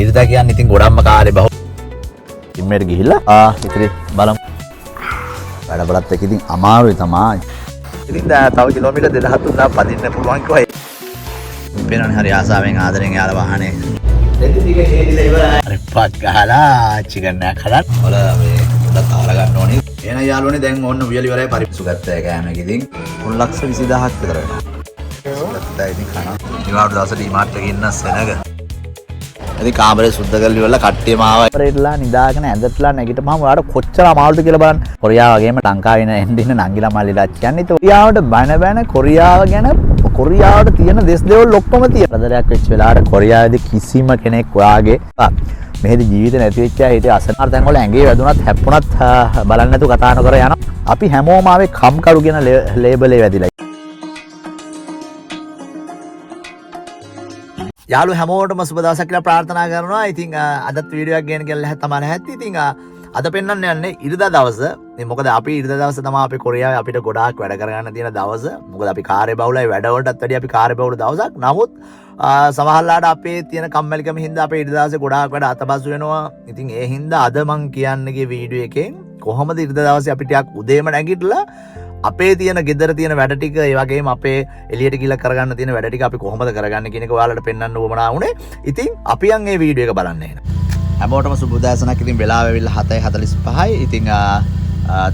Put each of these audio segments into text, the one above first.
ඉරිදා කියන්නේ ඉතින් ගොඩක්ම කාලේ බහුව ඉම්මේට ගිහිල්ලා ඉතින් බලමු. වැඩ බලත් එක්ක ඉතින් අමාරුයි තමයි. ඉතින් තව කිලෝමීටර් 2000 පදින්න පුළුවන් කිව්වා. පේනවනේ හරි ආසාවෙන් ආදරෙන් යාලා වාහනේ. දෙති ටික හේදිලා ඉවරයි. හරි පත් ගහලා චිකන් එකක් හදන්න. ඔල මේ පොඩ්ඩක් කාලා ගන්න ඕනේ. එහෙනම් යාළුවනේ දැන් ඕන්න උයලි ඉවරයි පරිප්පු ගත්තා කෑමක ඉතින් 3,20,000ක් විතර වෙනවා. ගත්තා ඉතින් කනවා. ඊළඟ දවසේ ඩිමාර්ට් එකේ ඉන්න සෙනග. ඉතින් කාමරේ සුද්ධ කරලා ඉවරලා කට්ටියම ආවා. පරේටලා නිදාගෙන ඇඳටලා නැගිටපුවම ඔයාලට කොච්චර අමාරුද කියලා බලන්න. කොරියාව වගේම ලංකාවේ ඉන්න නංගිලා මල්ලිලා කියන්නේ කොරියාවට බන කොරියාව ගැන කොරියාවට තියෙන දෙස් දෙවල් ඔක්කොම තියෙන. ප්‍රදරයක් වෙච්ච වෙලාවට කොරියාවේදී කිසිම කෙනෙක් ඔයාගේ මෙහෙදි ජීවිත නැති වෙච්ච අය හිටිය අසනාර තැන් වල ඇඟේ වැදුනත් හැප්පුණත් බලන්න නැතුව කතා නොකර යනවා. අපි හැමෝම ආවේ කම්කරු කියන ලේබලේ වැදිලා. යාළුවෝ හැමෝටම සුබ දවසක් කියලා ප්‍රාර්ථනා කරනවා. ඉතින් අදත් වීඩියෝ එකක් ගේන කියලා තමයි හැත්ති. ඉතින් අද පෙන්වන්න යන්නේ ඉරිදා දවස. ඉතින් මොකද අපි ඉරිදා දවස තමයි අපි කොරියාවේ අපිට ගොඩාක් වැඩ කරගන්න තියෙන දවස. මොකද අපි කාර්ය බහුලයි වැඩ වලටත් වැඩිය අපි කාර්ය බහුල දවසක්. නමුත් සමහරලාට අපේ තියෙන කම්මැලිකම හින්දා අපේ ඉරිදා දවසේ ගොඩාක් වැඩ අතපසු වෙනවා. ඉතින් ඒ හින්දා අද මං කියන්නේ වීඩියෝ එකෙන් කොහොමද ඉරිදා දවසේ අපි ටිකක් උදේම නැගිටලා අපේ තියෙන ගෙදර තියෙන වැඩ ටික ඒ වගේම අපේ එළියට ගිහලා කරගන්න තියෙන වැඩ ටික අපි කොහොමද කරගන්නේ කියන එක ඔයාලට පෙන්වන්න උවමනා වුණේ. ඉතින් අපි යන් මේ වීඩියෝ එක බලන්න එහෙනම්. හැමෝටම සුබ උදෑසනක්. ඉතින් වෙලාව වෙවිලා 7:45. ඉතින්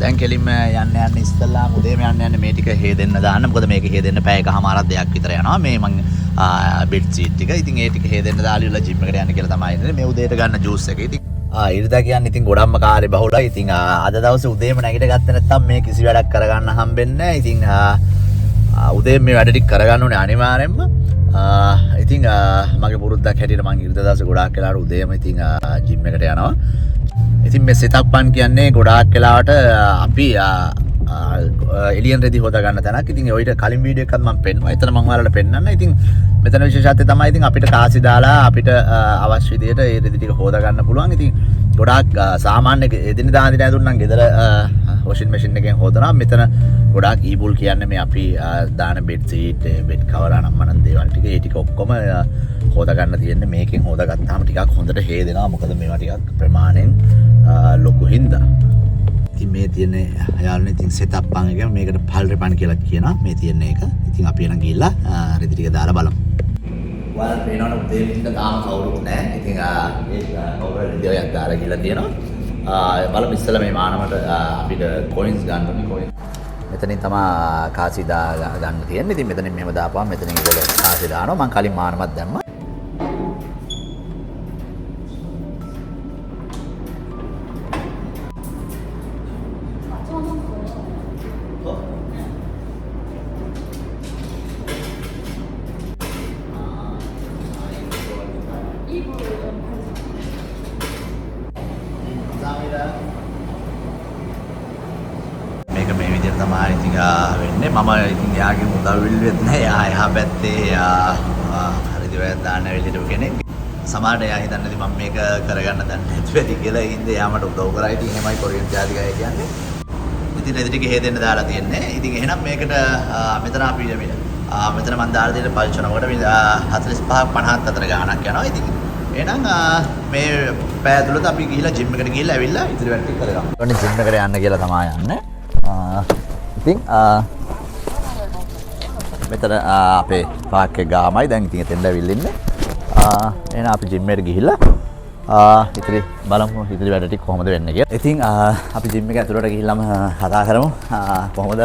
දැන් කෙලින්ම යන්න ඉස්සෙල්ලා උදේම යන්න මේ ටික හේදෙන්න දාන්න. මොකද මේක හේදෙන්න පැය එකමාරක් දෙයක් විතර යනවා. මේ මං බෙඩ් සීට් ටික. ඉතින් ඒ ටික හේදෙන්න දාලා ඉවරලා ජිම් එකට යන්න කියලා තමයි ඉන්නේ. මේ උදේට ගන්න ජූස් එක. ඉතින් ඉරිදා කියන්නේ ඉතින් ගොඩක්ම කාර්ය බහුලයි. ඉතින් අද දවසේ උදේම නැගිට ගත්තේ නැත්නම් මේ කිසි වැඩක් කරගන්න හම්බෙන්නේ නැහැ. ඉතින් උදේම මේ වැඩ ටික කරගන්න ඕනේ අනිවාර්යෙන්ම. ඉතින් මගේ පුරුද්දක් හැටියට මම ඉරිදා දවසේ ගොඩාක් වෙලාවට උදේම ඉතින් ජිම් එකට යනවා. ඉතින් මේ සෙටප් එක කියන්නේ ගොඩාක් වෙලාවට අපි එලියන් රෙදි හොදා ගන්න තැනක්. ඉතින් ඔයිට කලින් වීඩියෝ එකක් මම පෙන්නුවා. එතන මම ඔයාලට පෙන්නන්න. ඉතින් මෙතන විශේෂත්වය තමයි ඉතින් අපිට කාසි දාලා අපිට අවශ්‍ය විදිහට ඒ රෙදි ටික හොදා ගන්න පුළුවන්. ඉතින් ගොඩාක් සාමාන්‍ය එදිනෙදා දින ඇදුම් නම් ගෙදර වොෂින් මැෂින් එකෙන් හොදනවා. මෙතන ගොඩාක් ඊබුල් කියන්නේ මේ අපි දාන බෙඩ් සීට්, බෙඩ් කවර් අනම්මන දේවල් ටික ඒ ටික ඔක්කොම හොදා ගන්න තියෙන්නේ. මේකෙන් හොදා ගත්තාම ටිකක් හොඳට හේදෙනවා. මොකද මේවා ටිකක් ප්‍රමාණයෙන් ලොකු හින්දා. ඉතින් මේ තියෙන යාළුවනේ ඉතින් සෙටප් එක මේකට පල්රෙපන් කියලා කියනවා. මේ තියෙන එක. ඉතින් අපි එන ගිහිල්ලා රෙදි ටික දාලා බලමු. ඔයාලට පේනවනේ උදේ පිට තාම කවුරුත් නැහැ. ඉතින් ඒක කවුරු රෙදියක් දාලා කියලා තියෙනවා. බලමු ඉස්සෙල්ලා මේ මානමට අපිට කොයින්ස් ගන්න ඕනේ. කොයින් මෙතනින් තමයි කාසි ගන්න තියෙන්නේ. ඉතින් මෙතනින් මෙහෙම දාපුවම මෙතනින් ඉවල කාසි දානවා. මම කලින් මානමත් දැම්මා. මේක මේ විදිහට තමයි ඉතින් වෙන්නේ. මම ඉතින් යාගේ උදව් විල්වෙත් නැහැ. එහා පැත්තේ හරිද වැය දාන්න වෙලෙට කෙනෙක්. සමහරට එයා හිතන්නේ ඉතින් මම මේක කරගන්න දන්නේ නැති වෙති කියලා. ඒ හින්දා එයා මට උදව් කරා. ඉතින් එහෙමයි කොරියන් ජාතිකය කියන්නේ. ඉතින් රෙදි ටික හේදෙන්න දාලා තියෙන්නේ. ඉතින් එහෙනම් මේකට මෙතන අපි මෙතන මම දාලා තියෙන පල්චනකට 45 50 අතර ගාණක් යනවා. ඉතින් එහෙනම් මේ පැය තුලත් අපි ගිහිල්ලා ජිම් එකට ගිහිල්ලා ඇවිල්ලා ඉතිරි වැඩ ටික කරගමු. ඔන්න ජිම් එකට යන්න කියලා තමයි යන්නේ. ඉතින් මෙතන අපේ පාක් එක ගාමයි දැන් ඉතින් එතෙන්ද ඇවිල්ලා ඉන්නේ. එහෙනම් අපි ජිම් එකට ගිහිල්ලා ඉතිරි බලමු ඉතිරි වැඩ ටික කොහොමද වෙන්නේ කියලා. ඉතින් අපි ජිම් එක ඇතුළට ගිහිල්ලාම කතා කරමු කොහොමද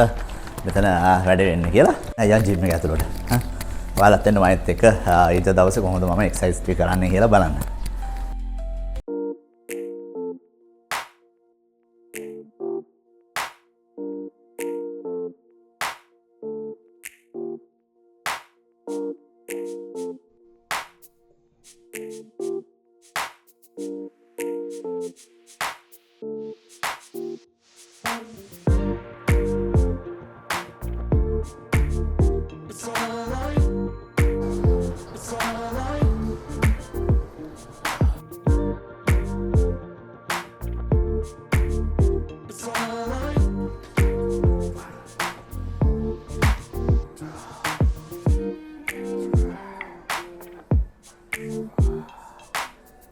මෙතන වැඩ වෙන්නේ කියලා. යන් ජිම් එක ඇතුළට. ඔයාලත් එන්න මයිත් එක්ක ඊට දවසේ කොහොමද මම එක්සර්සයිස් ටික කරන්නේ කියලා බලන්න.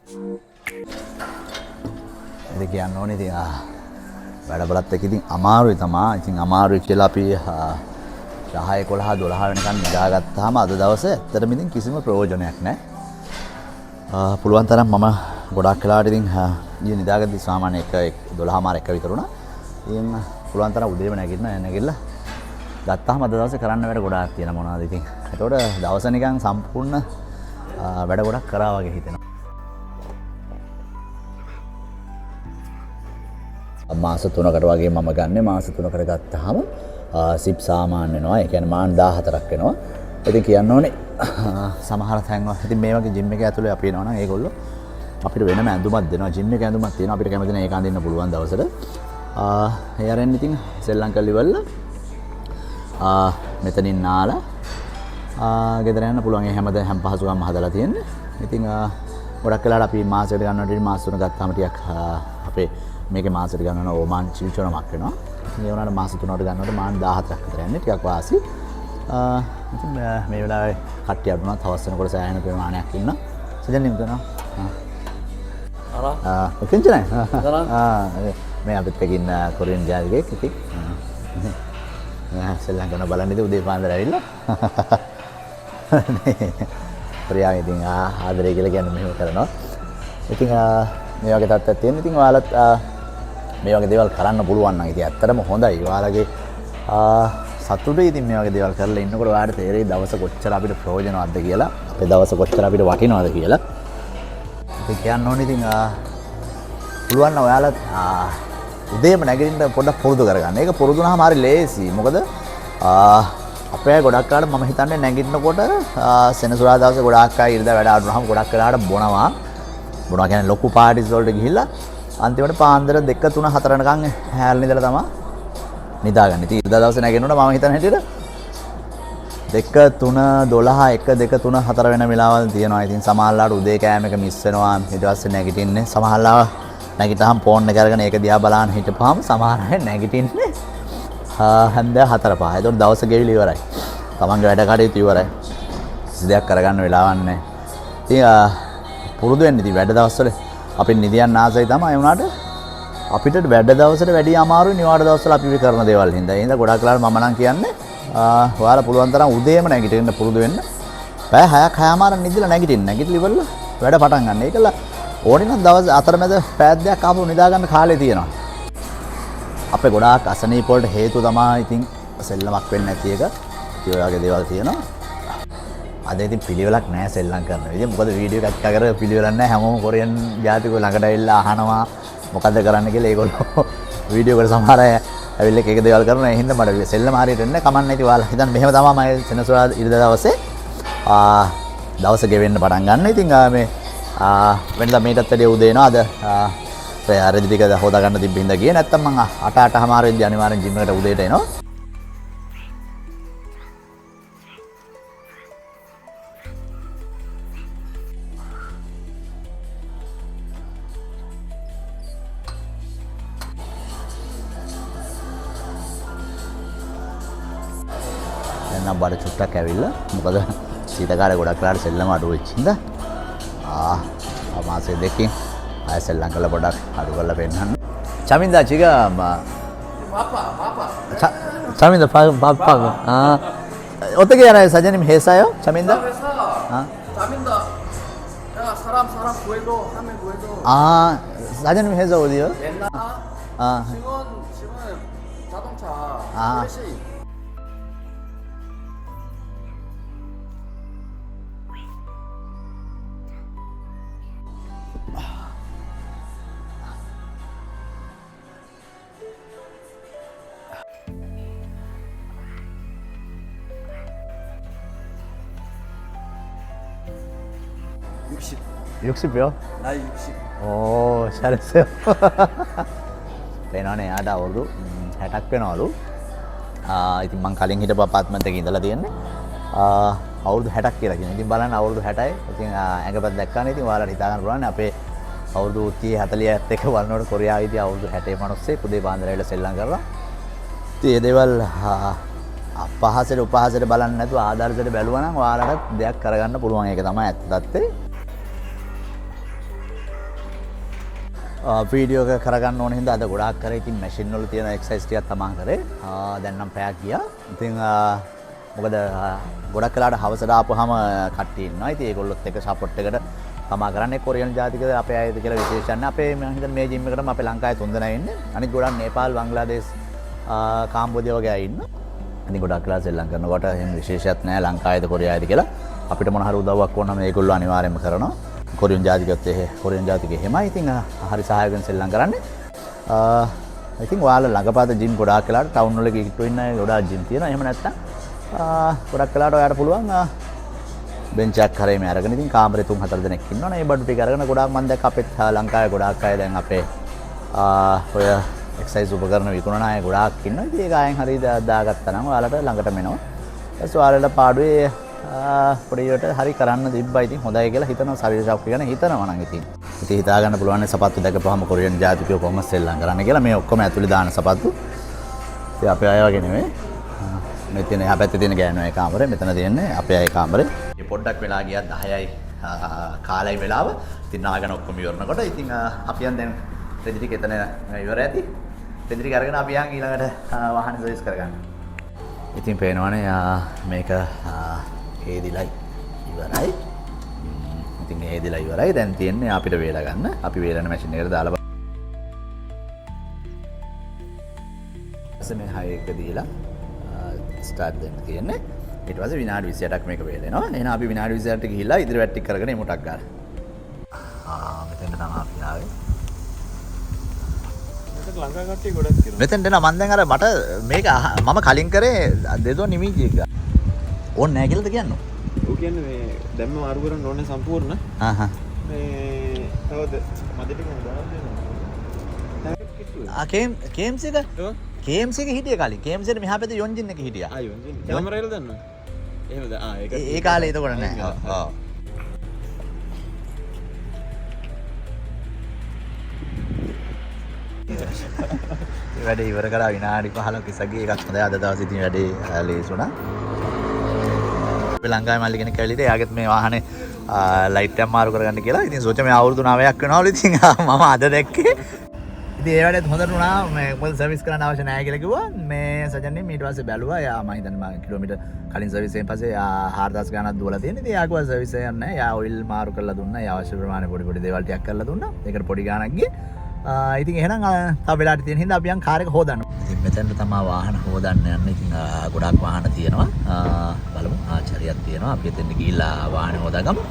ඉතින් කියන්න ඕනේ ඉතින් වැඩ බලත් එක්ක ඉතින් අමාරුයි තමයි. ඉතින් අමාරුයි කියලා අපි 10 11 12 වෙනකන් නිදාගත්තාම අද දවසේ ඇත්තටම ඉතින් කිසිම ප්‍රයෝජනයක් නැහැ. පුළුවන් තරම් මම ගොඩක් වෙලාවට ඉතින් ඊයේ නිදාගද්දි සාමාන්‍ය 12 මාර එක විතර වුණා. ඉතින් පුළුවන් තරම් උදේම නැගිටලා ගත්තාම අද දවසේ කරන්න වැඩ ගොඩාක් තියෙන මොනවද ඉතින්. ඒතකොට දවස නිකන් සම්පූර්ණ වැඩ ගොඩක් කරා වගේ හිතෙනවා. මාස 3කට වගේ මම ගන්න මාස 3කට ගත්තාම සිප් සාමාන්‍ය වෙනවා. ඒ කියන්නේ මාන 14ක් වෙනවා. ඉතින් කියන්න ඕනේ සමහර තැන්වල ඉතින් මේ වගේ ජිම් එක ඇතුලේ අපි එනවා නම් ඒගොල්ලෝ අපිට වෙනම ඇඳුමක් දෙනවා. ජිම් එක ඇඳුමක් තියෙනවා. අපිට කැමති නම් ඒක අඳින්න පුළුවන් දවසට. ඒ අරෙන් ඉතින් සෙල්ලම් කරලා ඉවරලා මෙතනින් නාලා ගෙදර යන්න පුළුවන්. ඒ හැම පහසුකම්ම හදලා තියෙන්නේ. ඉතින් ගොඩක් වෙලාවට අපි මාසෙකට ගන්නවට මාස 3 ගත්තාම ටිකක් අපේ මේකේ මාසෙට ගන්නවන ඕමාන් චිල්චනමක් වෙනවා. ඒ වුණාට මාස 3කට ගන්නවට මාන් 14ක් විතර යන්නේ. ටිකක් වාසි. ඉතින් මේ වෙලාවේ කට්ටිය අඩුණා තවස් වෙනකොට සෑහෙන ප්‍රමාණයක් ඉන්නවා. සජන් නිම්තනවා. කෙන්චනයි. මේ අපිත් එක්ක ඉන්න කොරියන් ජාතිකයෙක් ඉතින් සෙල්ලම් කරන බලන්න ඉතින් උදේ පාන්දර ඇවිල්ලා. කොරියාව ඉතින් ආදරය කියලා කියන්නේ මෙහෙම කරනවා. ඉතින් මේ වගේ තත්ත්වයක් තියෙන. ඉතින් ඔයාලත් මේ වගේ දේවල් කරන්න පුළුවන් නම් ඉතින් ඇත්තටම හොඳයි. ඔයාලගේ සතුටුයි ඉතින් මේ වගේ දේවල් කරලා ඉන්නකොට ඔයාලට තේරෙයි දවස කොච්චර අපිට ප්‍රයෝජනවත්ද කියලා. අපේ දවස කොච්චර අපිට වටිනවද කියලා. ඉතින් කියන්න ඕනේ ඉතින් පුළුවන් නම් ඔයාලත් උදේම නැගිටින්න පොඩ්ඩක් පුරුදු කරගන්න. ඒක පුරුදු වුණාම හරි ලේසි. මොකද අපේ ගොඩක් අය මම හිතන්නේ නැගිටිනකොට සෙනසුරාදා දවසේ ගොඩක් අය ඉරිදා වැඩ ආවම ගොඩක් වෙලාවට බොනවා කියන්නේ ලොකු පාටිස් වලට ගිහිල්ලා අන්තිමට පාන්දර 2 3 4 වෙනකන් හැල්ලා ඉඳලා තමයි නිදාගන්නේ. ඉතින් ඉරිදා දවසේ නැගෙනකොට මම හිතන හැටියට 2 3 12 1 2 3 4 වෙන වෙලාවල් තියෙනවා. ඉතින් සමහරවිට උදේ කෑම එක මිස් වෙනවා. ඊට පස්සේ නැගිටින්නේ සමහරවිට නැගිටහම ෆෝන් එක අරගෙන ඒක දිහා බලන් හිටපුවාම සමහර අය නැගිටින්නේ හන්දෑ 4 5. ඒතකොට දවස ගෙවිලි ඉවරයි. තමන්ගේ වැඩ කටයුතු ඉවරයි. කිසි දෙයක් කරගන්න වෙලාවක් නැහැ. ඉතින් පුරුදු වෙන්න ඉතින් වැඩ දවස්වල අපි නිදියන් ආසයි තමයි වුණාට අපිට වැඩ දවසට වැඩි අමාරුයි නිවාඩ දවස්වල අපි කරන දේවල් හින්දා. ඒ හින්දා ගොඩක් වෙලාවට මම නම් කියන්නේ ඔයාලා පුළුවන් තරම් උදේම නැගිටින්න පුරුදු වෙන්න. පැය 6ක් 6මාර නිදිලා නැගිටින්න. නැගිටලා ඉවරලා වැඩ පටන් ගන්න. ඒකලා ඕනේ නම් දවස් අතරමැද පැය දෙකක් ආපහු නිදා ගන්න කාලේ තියෙනවා. අපේ ගොඩාක් අසනීප වලට හේතුව තමයි ඉතින් සෙල්ලමක් වෙන්නේ නැති එක. ඒ වගේ දේවල් තියෙනවා. අද ඉතින් පිළිවෙලක් නැහැ සෙල්ලම් කරනවා. ඉතින් මොකද වීඩියෝ එකක් කර පිළිවෙලක් නැහැ. හැමෝම කොරියන් ජාතිකෝ ළඟට ඇවිල්ලා අහනවා මොකද්ද කරන්න කියලා. ඒගොල්ලෝ වීඩියෝ වල සමහර අය ඇවිල්ලා එක දේවල් කරනවා. ඒ හින්දා මට සෙල්ලම හරියට එන්නේ කමන්නේ නැති ඔයාලා හිතන්න මෙහෙම තමයි මම සෙනසුරාදා ඉරිදා දවසේ දවස ගෙවෙන්න පටන් ගන්න. ඉතින් මේ වෙනදා මේකටත් වැඩිය උදේ එනවා. අද රෙදි ටික හොදා ගන්න තිබ්බ හින්දා ගියේ. නැත්තම් මම 8:00මාර වෙද්දී අනිවාර්යෙන් ජිම් එකට උදේට එනවා. දැන් බඩ චුට්ටක් ඇවිල්ලා. මොකද සීතකාලේ ගොඩක් වෙලාවට සෙල්ලම අඩු වෙච්ච හින්දා මාසේ දෙකකින් ආයෙ සෙල්ලම් කරලා පොඩක් අඩු කරලා පෙන්නන්න. චමින්දා චිගා පාපා චමින්දා පාපා ඔතේ यार सजन में हेसा है चमिंदा हां चमिंदा 사람 구해도 하면 구해도 सजन में हेसा हो दियो 지금 자동차 육십. 60요? 나이 60. 오 잘했어요. වෙනවනේ යාට අවුරුදු 60ක් වෙනවලු. ඉතින් මං කලින් හිටපු අපාර්ට්මන්ට් එකේ ඉඳලා තියෙන්නේ. අවුරුදු 60ක් කියලා කියනවා. ඉතින් බලන්න අවුරුදු 60යි. ඉතින් ඇඟපත් දැක්කානේ. ඉතින් ඔයාලට හිතා ගන්න පුළුවන් අපේ අවුරුදු 30 40ත් එක්ක බලනකොට කොරියාවේදී අවුරුදු 60 මිනිස්සෙක් උදේ පාන්දර ඇවිල්ලා සෙල්ලම් කරලා. ඉතින් මේ දේවල් අපහාසයට උපහාසයට බලන්නේ නැතුව ආදර්ශයට බැලුවා නම් ඔයාලට දෙයක් කරගන්න පුළුවන්. ඒක තමයි ඇත්ත தත්ත්වය. වීඩියෝ එක කරගන්න ඕන හින්දා අද ගොඩාක් කරේ. ඉතින් මැෂින් වල තියෙන එක්සර්සයිස් ටිකක් තමයි කරේ. දැන් නම් පැයක් ගියා. ඉතින් මොකද ගොඩක් වෙලාවට හවසට ආපුවාම කට්ටිය ඉන්නවා. ඉතින් ඒගොල්ලොත් එක්ක සපෝට් එකට තමා කරන්නේ කොරියන් ජාතික අපේ අයද කියලා විශේෂයක් නැහැ. අපේ මම හිතන්නේ මේ ජිම් එකටම අපේ ලංකාවේ 3 දෙනා ඉන්නේ. අනිත් ගොඩක් නේපාල්, බංග්ලාදේශ, කාම්බෝදියා වගේ අය ඉන්නවා. අනිත් ගොඩක් වෙලා ශ්‍රී ලංකාවට එහෙම විශේෂයක් නැහැ ලංකාවේද කොරියාවේද කියලා. අපිට මොන හරි උදව්වක් ඕන නම් ඒගොල්ලෝ අනිවාර්යයෙන්ම කරනවා. කොරියන් ජාතිකයත් කොරියන් ජාතිකය එහෙමයි. ඉතින් හරි සහායකෙන් ශ්‍රී ලංකාව කරන්නේ. ඉතින් ඔයාලා ළඟපාත ජිම් ගොඩාක් වෙලාවට ටවුන් වල කිට්ටු ඉන්න අය ගොඩාක් ජිම් තියෙනවා. එහෙම නැත්නම් ගොඩක් වෙලාවට ඔයාලට පුළුවන් බෙන්ච් එකක් කරේ මේ අරගෙන ඉතින් කාමරේ 3-4 දෙනෙක් ඉන්නවනේ. ඒ බඩු ටික අරගෙන ගොඩාක් මම දැක්ක අපේ ලංකාවේ ගොඩාක් අය දැන් අපේ ඔය එක්සර්සයිස් උපකරණ විකුණන අය ගොඩාක් ඉන්නවා. ඉතින් ඒක ආයෙන් හරිය දාගත්තා නම් ඔයාලට ළඟටම එනවා. ඊට ඔයාලට පාඩුවේ පොඩියට හරි කරන්න තිබ්බා. ඉතින් හොඳයි කියලා හිතනවා. ශරීර ශක්තිය ගැන හිතනවා නම් ඉතින් හිතා ගන්න පුළුවන් නේ සපත්තු දැකපුවාම කොරියන් ජාතිකයෝ කොහොමද සෙල්ලම් කරන්නේ කියලා. මේ ඔක්කොම ඇතුලේ දාන සපත්තු. ඉතින් අපේ අය වගේ නෙමෙයි. මෙතන එහා පැත්තේ තියෙන ගෑනුවේ කාමරේ, මෙතන තියෙන්නේ අපේ අය කාමරේ. මේ පොඩ්ඩක් වෙලා ගියා 10යි කාලයි වෙලාව. ඉතින් නාගෙන ඔක්කොම ඉවරනකොට ඉතින් අපි දැන් රෙදි ටික එතන ඉවර ඇති. රෙදි ටික අරගෙන අපි ඊළඟට වාහන සර්විස් කරගන්න. ඉතින් පේනවනේ මේක හේදිලයි ඉවරයි. ඉතින් හේදිලා ඉවරයි. දැන් තියෙන්නේ අපිට වේලා ගන්න. අපි වේලන මැෂින් එකට දාලා මේ හයි එක දීලා ස්ටාර්ට් දෙන්න තියෙන්නේ. ඊට පස්සේ විනාඩි 28ක් මේක වේලෙනවා. එහෙනම් අපි විනාඩි 28ට ගිහිල්ලා ඉදිරි වැට් ටික කරගෙන එමුටක් ගන්න. මෙතෙන්ට තමයි අපි ආවේ. මෙතන ලංකා කට්ටිය ගොඩක් තියෙනවා. මෙතෙන්ට එනවා මම දැන් අර මට මේක මම කලින් කරේ දෙදෝ නිමිති එක. ඕනේ නැහැ කියලාද කියන්නේ? ඔව් කියන්නේ මේ දැම්ම මාරු කරන්න ඕනේ සම්පූර්ණ. මේ තවද මැද ටික දාලා දෙනවා. කේම්ස් එක? කේම්ස් එක හිටිය කලින්. කේම්ස් එකේ මෙහා පැත්තේ යොන්ජින් එක හිටියා. යොන්ජින්. කැමරාවල දන්නවා. එහෙමද? ඒක ඒ කාලේ එතකොට නෑ. ඔව්. වැඩේ ඉවර කරා විනාඩි 15ක් ඉස්සගේ එකක් හොඳයි. අද දවසේ ඉතින් වැඩේ ලේසුණා. අපි ලංකාවේ මල්ලි කෙනෙක් ඇවිල්ලා එයාගෙත් මේ වාහනේ ලයිට් එක මාරු කරගන්න කියලා. ඉතින් සෝච මේ අවුරුදු 9ක් වෙනවලු. ඉතින් මම අද දැක්කේ. ඉතින් ඒ වැඩේත් හොඳට වුණා. මේ මොකද සර්විස් කරන්න අවශ්‍ය නැහැ කියලා කිව්වා. මේ සජන්නේ ඊට පස්සේ බැලුවා. එයා මම හිතන්නේ මම කිලෝමීටර් කලින් සර්විස් එකෙන් පස්සේ 4000 ගණනක් දුවලා තියෙන. ඉතින් එයා කිව්වා සර්විස් එකක් නැහැ. එයා ඔයිල් මාරු කරලා දුන්නා. එයා අවශ්‍ය ප්‍රමාණය පොඩි දේවල් ටිකක් කරලා දුන්නා. ඒකට පොඩි ගාණක් ගියේ. ඉතින් එහෙනම් තව වෙලාවට තියෙන හින්දා අපි යන් කාර් එක හොදන්න. ඉතින් මෙතෙන්ට තමයි වාහන හොදන්න යන්නේ. ඉතින් ගොඩක් වාහන තියෙනවා. බලමු ආචාරියක් තියෙනවා. අපි එතෙන්ට ගිහිල්ලා වාහනේ හොදාගමු.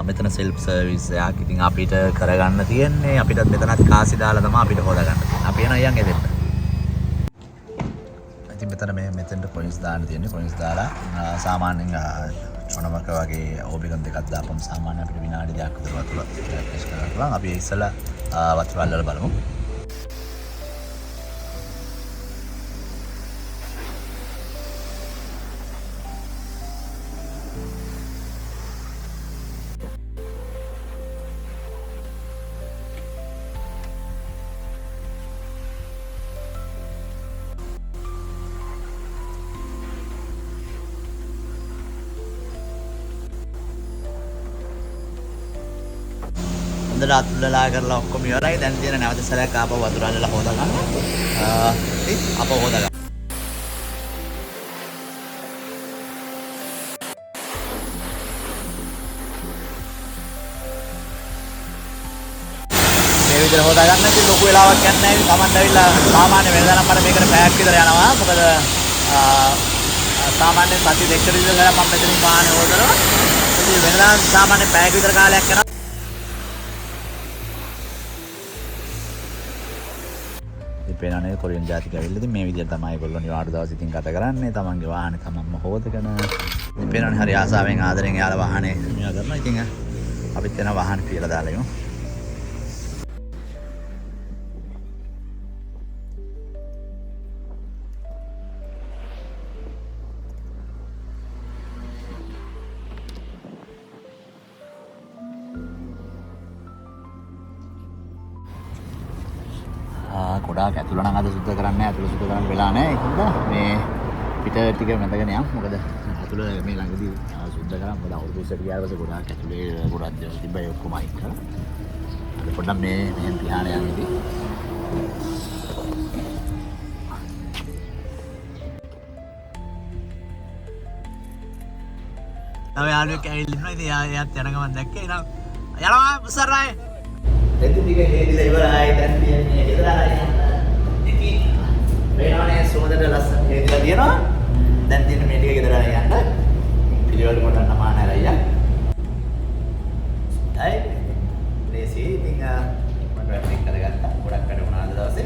මෙතන සෙල්ෆ් සර්විස් එකක්. ඉතින් අපිට කරගන්න තියෙන්නේ අපිට මෙතනත් කාසි දාලා තමයි අපිට හොදාගන්න තියෙන්නේ. අපි එනවා යන් එතෙන්ට. ඉතින් මෙතෙන්ට පොයින්ට්ස් දාන්න තියෙන්නේ. පොයින්ට්ස් දාලා සාමාන්‍යයෙන් චොනමක වගේ ඕබිගම් දෙකක් දාපම සාමාන්‍ය අපිට විනාඩි 2ක් විතර වතුර ටෙස්ට් කරන්න පුළුවන්. අපි ඉස්සලා වතුර අල්ලලා බලමු. හොඳට අතුල්ලා කරලා ඔක්කොම ඉවරයි. දැන් තියෙන නැවත සැරයක් ආපහු වතුර අල්ලලා හොදා ගන්න. ඉතින් ආපහු හොදා ගන්න. මේ විදිහට හොදා ගන්න ඉතින් ලොකු වෙලාවක් යන්නේ නැහැ. Tamanට ඇවිල්ලා සාමාන්‍ය වෙනදානම් මට මේකට පැයක් විතර යනවා. මොකද සාමාන්‍යයෙන් සති දෙකකට විතර මම මෙතනින් වාහනේ හොදනවා. ඉතින් වෙනදානම් සාමාන්‍ය පැයක් විතර කාලයක් යනවා. පේනනේ කොරියන් ජාතික ඇවිල්ලා ඉතින් මේ විදිහට තමයි ඒගොල්ලෝ නිවාඩු දවස් ඉතින් ගත කරන්නේ. තමන්ගේ වාහනේ තමන්ම හොදගෙන. ඉතින් පේනනේ හරි ආසාවෙන් ආදරෙන් යාලා වාහනේ මෙයා කරනවා. ඉතින් අපිත් යන වාහනේ පියලා දාලා යමු. ගොඩාක් ඇතුළ නම් අද සුද්ධ කරන්නේ නැහැ. ඇතුළ සුද්ධ කරන්න වෙලා නැහැ. ඒකද මේ පිට ටික මැදගෙන යම්. මොකද ඇතුළ මේ ළඟදී සුද්ධ කරා. මොකද අවුරුදු 20කට ගියාට පස්සේ ගොඩාක් ඇතුළේ ගොඩක් දේවල් තිබ්බා. ඒ ඔක්කොම අයින් කරා. අද පොඩ්ඩක් මේ මෙහෙන් පියාන යන්නේ. තව යාළුවෙක් ඇවිල්ලා ඉන්නවා. ඉතින් එයාත් යන ගමන් දැක්කේ. යනවා මුසරායි. එතන ටික හේදිලා ඉවරයි. දැන් තියන්නේ ගෙදර ආයෙත්. ඉතින් වෙනවනේ සෝදට ලස්සන හේදිලා තියෙනවා. දැන් තියෙන මේ ටික ගෙදර ආයෙත් යන්න. පිළිවෙල කොට නමාන ඇරయ్యා. හයි. ලේසි. ඉතින් මම වැඩි කරගත්තා. ගොඩක් වැඩ වුණා අද දවසේ.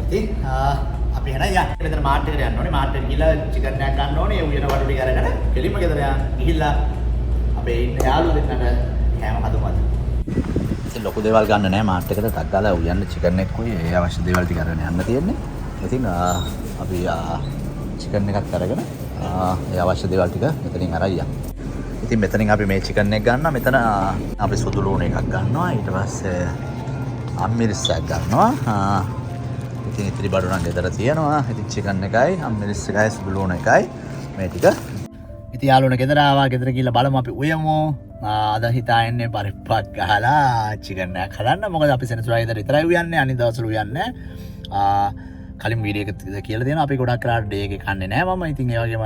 ඉතින් අපි එන යා. මෙතන මාර්ට් එකට යන්න ඕනේ. මාර්ට් එකට ගිහලා චිකන් එකක් ගන්න ඕනේ. ඒ උයන වඩු ටික අරගෙන කෙලින්ම ගෙදර යන්න. ගිහිල්ලා අපේ ඉන්න යාළුවෝ දෙන්නට කෑම හදමු අද. ඉතින් ලොකු දේවල් ගන්න නැහැ මාර්ට් එකට. ටක් ගාලා උයන්න චිකන් එකකුයි ඒ අවශ්‍ය දේවල් ටික අරගෙන යන්න තියෙන්නේ. ඉතින් අපි චිකන් එකක් අරගෙන ඒ අවශ්‍ය දේවල් ටික මෙතනින් අරන් යන්න. ඉතින් මෙතනින් අපි මේ චිකන් එක ගන්නවා. මෙතන අපි සුදු ලුණු එකක් ගන්නවා. ඊට පස්සේ අම්මිරිස්සක් ගන්නවා. ඉතින් ඉතිරි බඩු නම් ගෙදර තියෙනවා. ඉතින් චිකන් එකයි අම්මිරිස් එකයි සුදු ලුණු එකයි මේ ටික. ඉතින් යාළුවනේ ගෙදර ආවා. ගෙදර ගිහලා බලමු අපි උයමු. අද හිතා එන්නේ පරිප්පක් ගහලා චිකන් එකක් හදන්න. මොකද අපි සෙනසුරාදා විතරයි උයන්නේ. අනිත් දවස්වල උයන්නේ කලින් වීඩියෝ එකක කියලා දෙනවා අපි ගොඩක් වෙලාවට ඩේ එකේ කන්නේ නැහැ මම. ඉතින් ඒ වගේම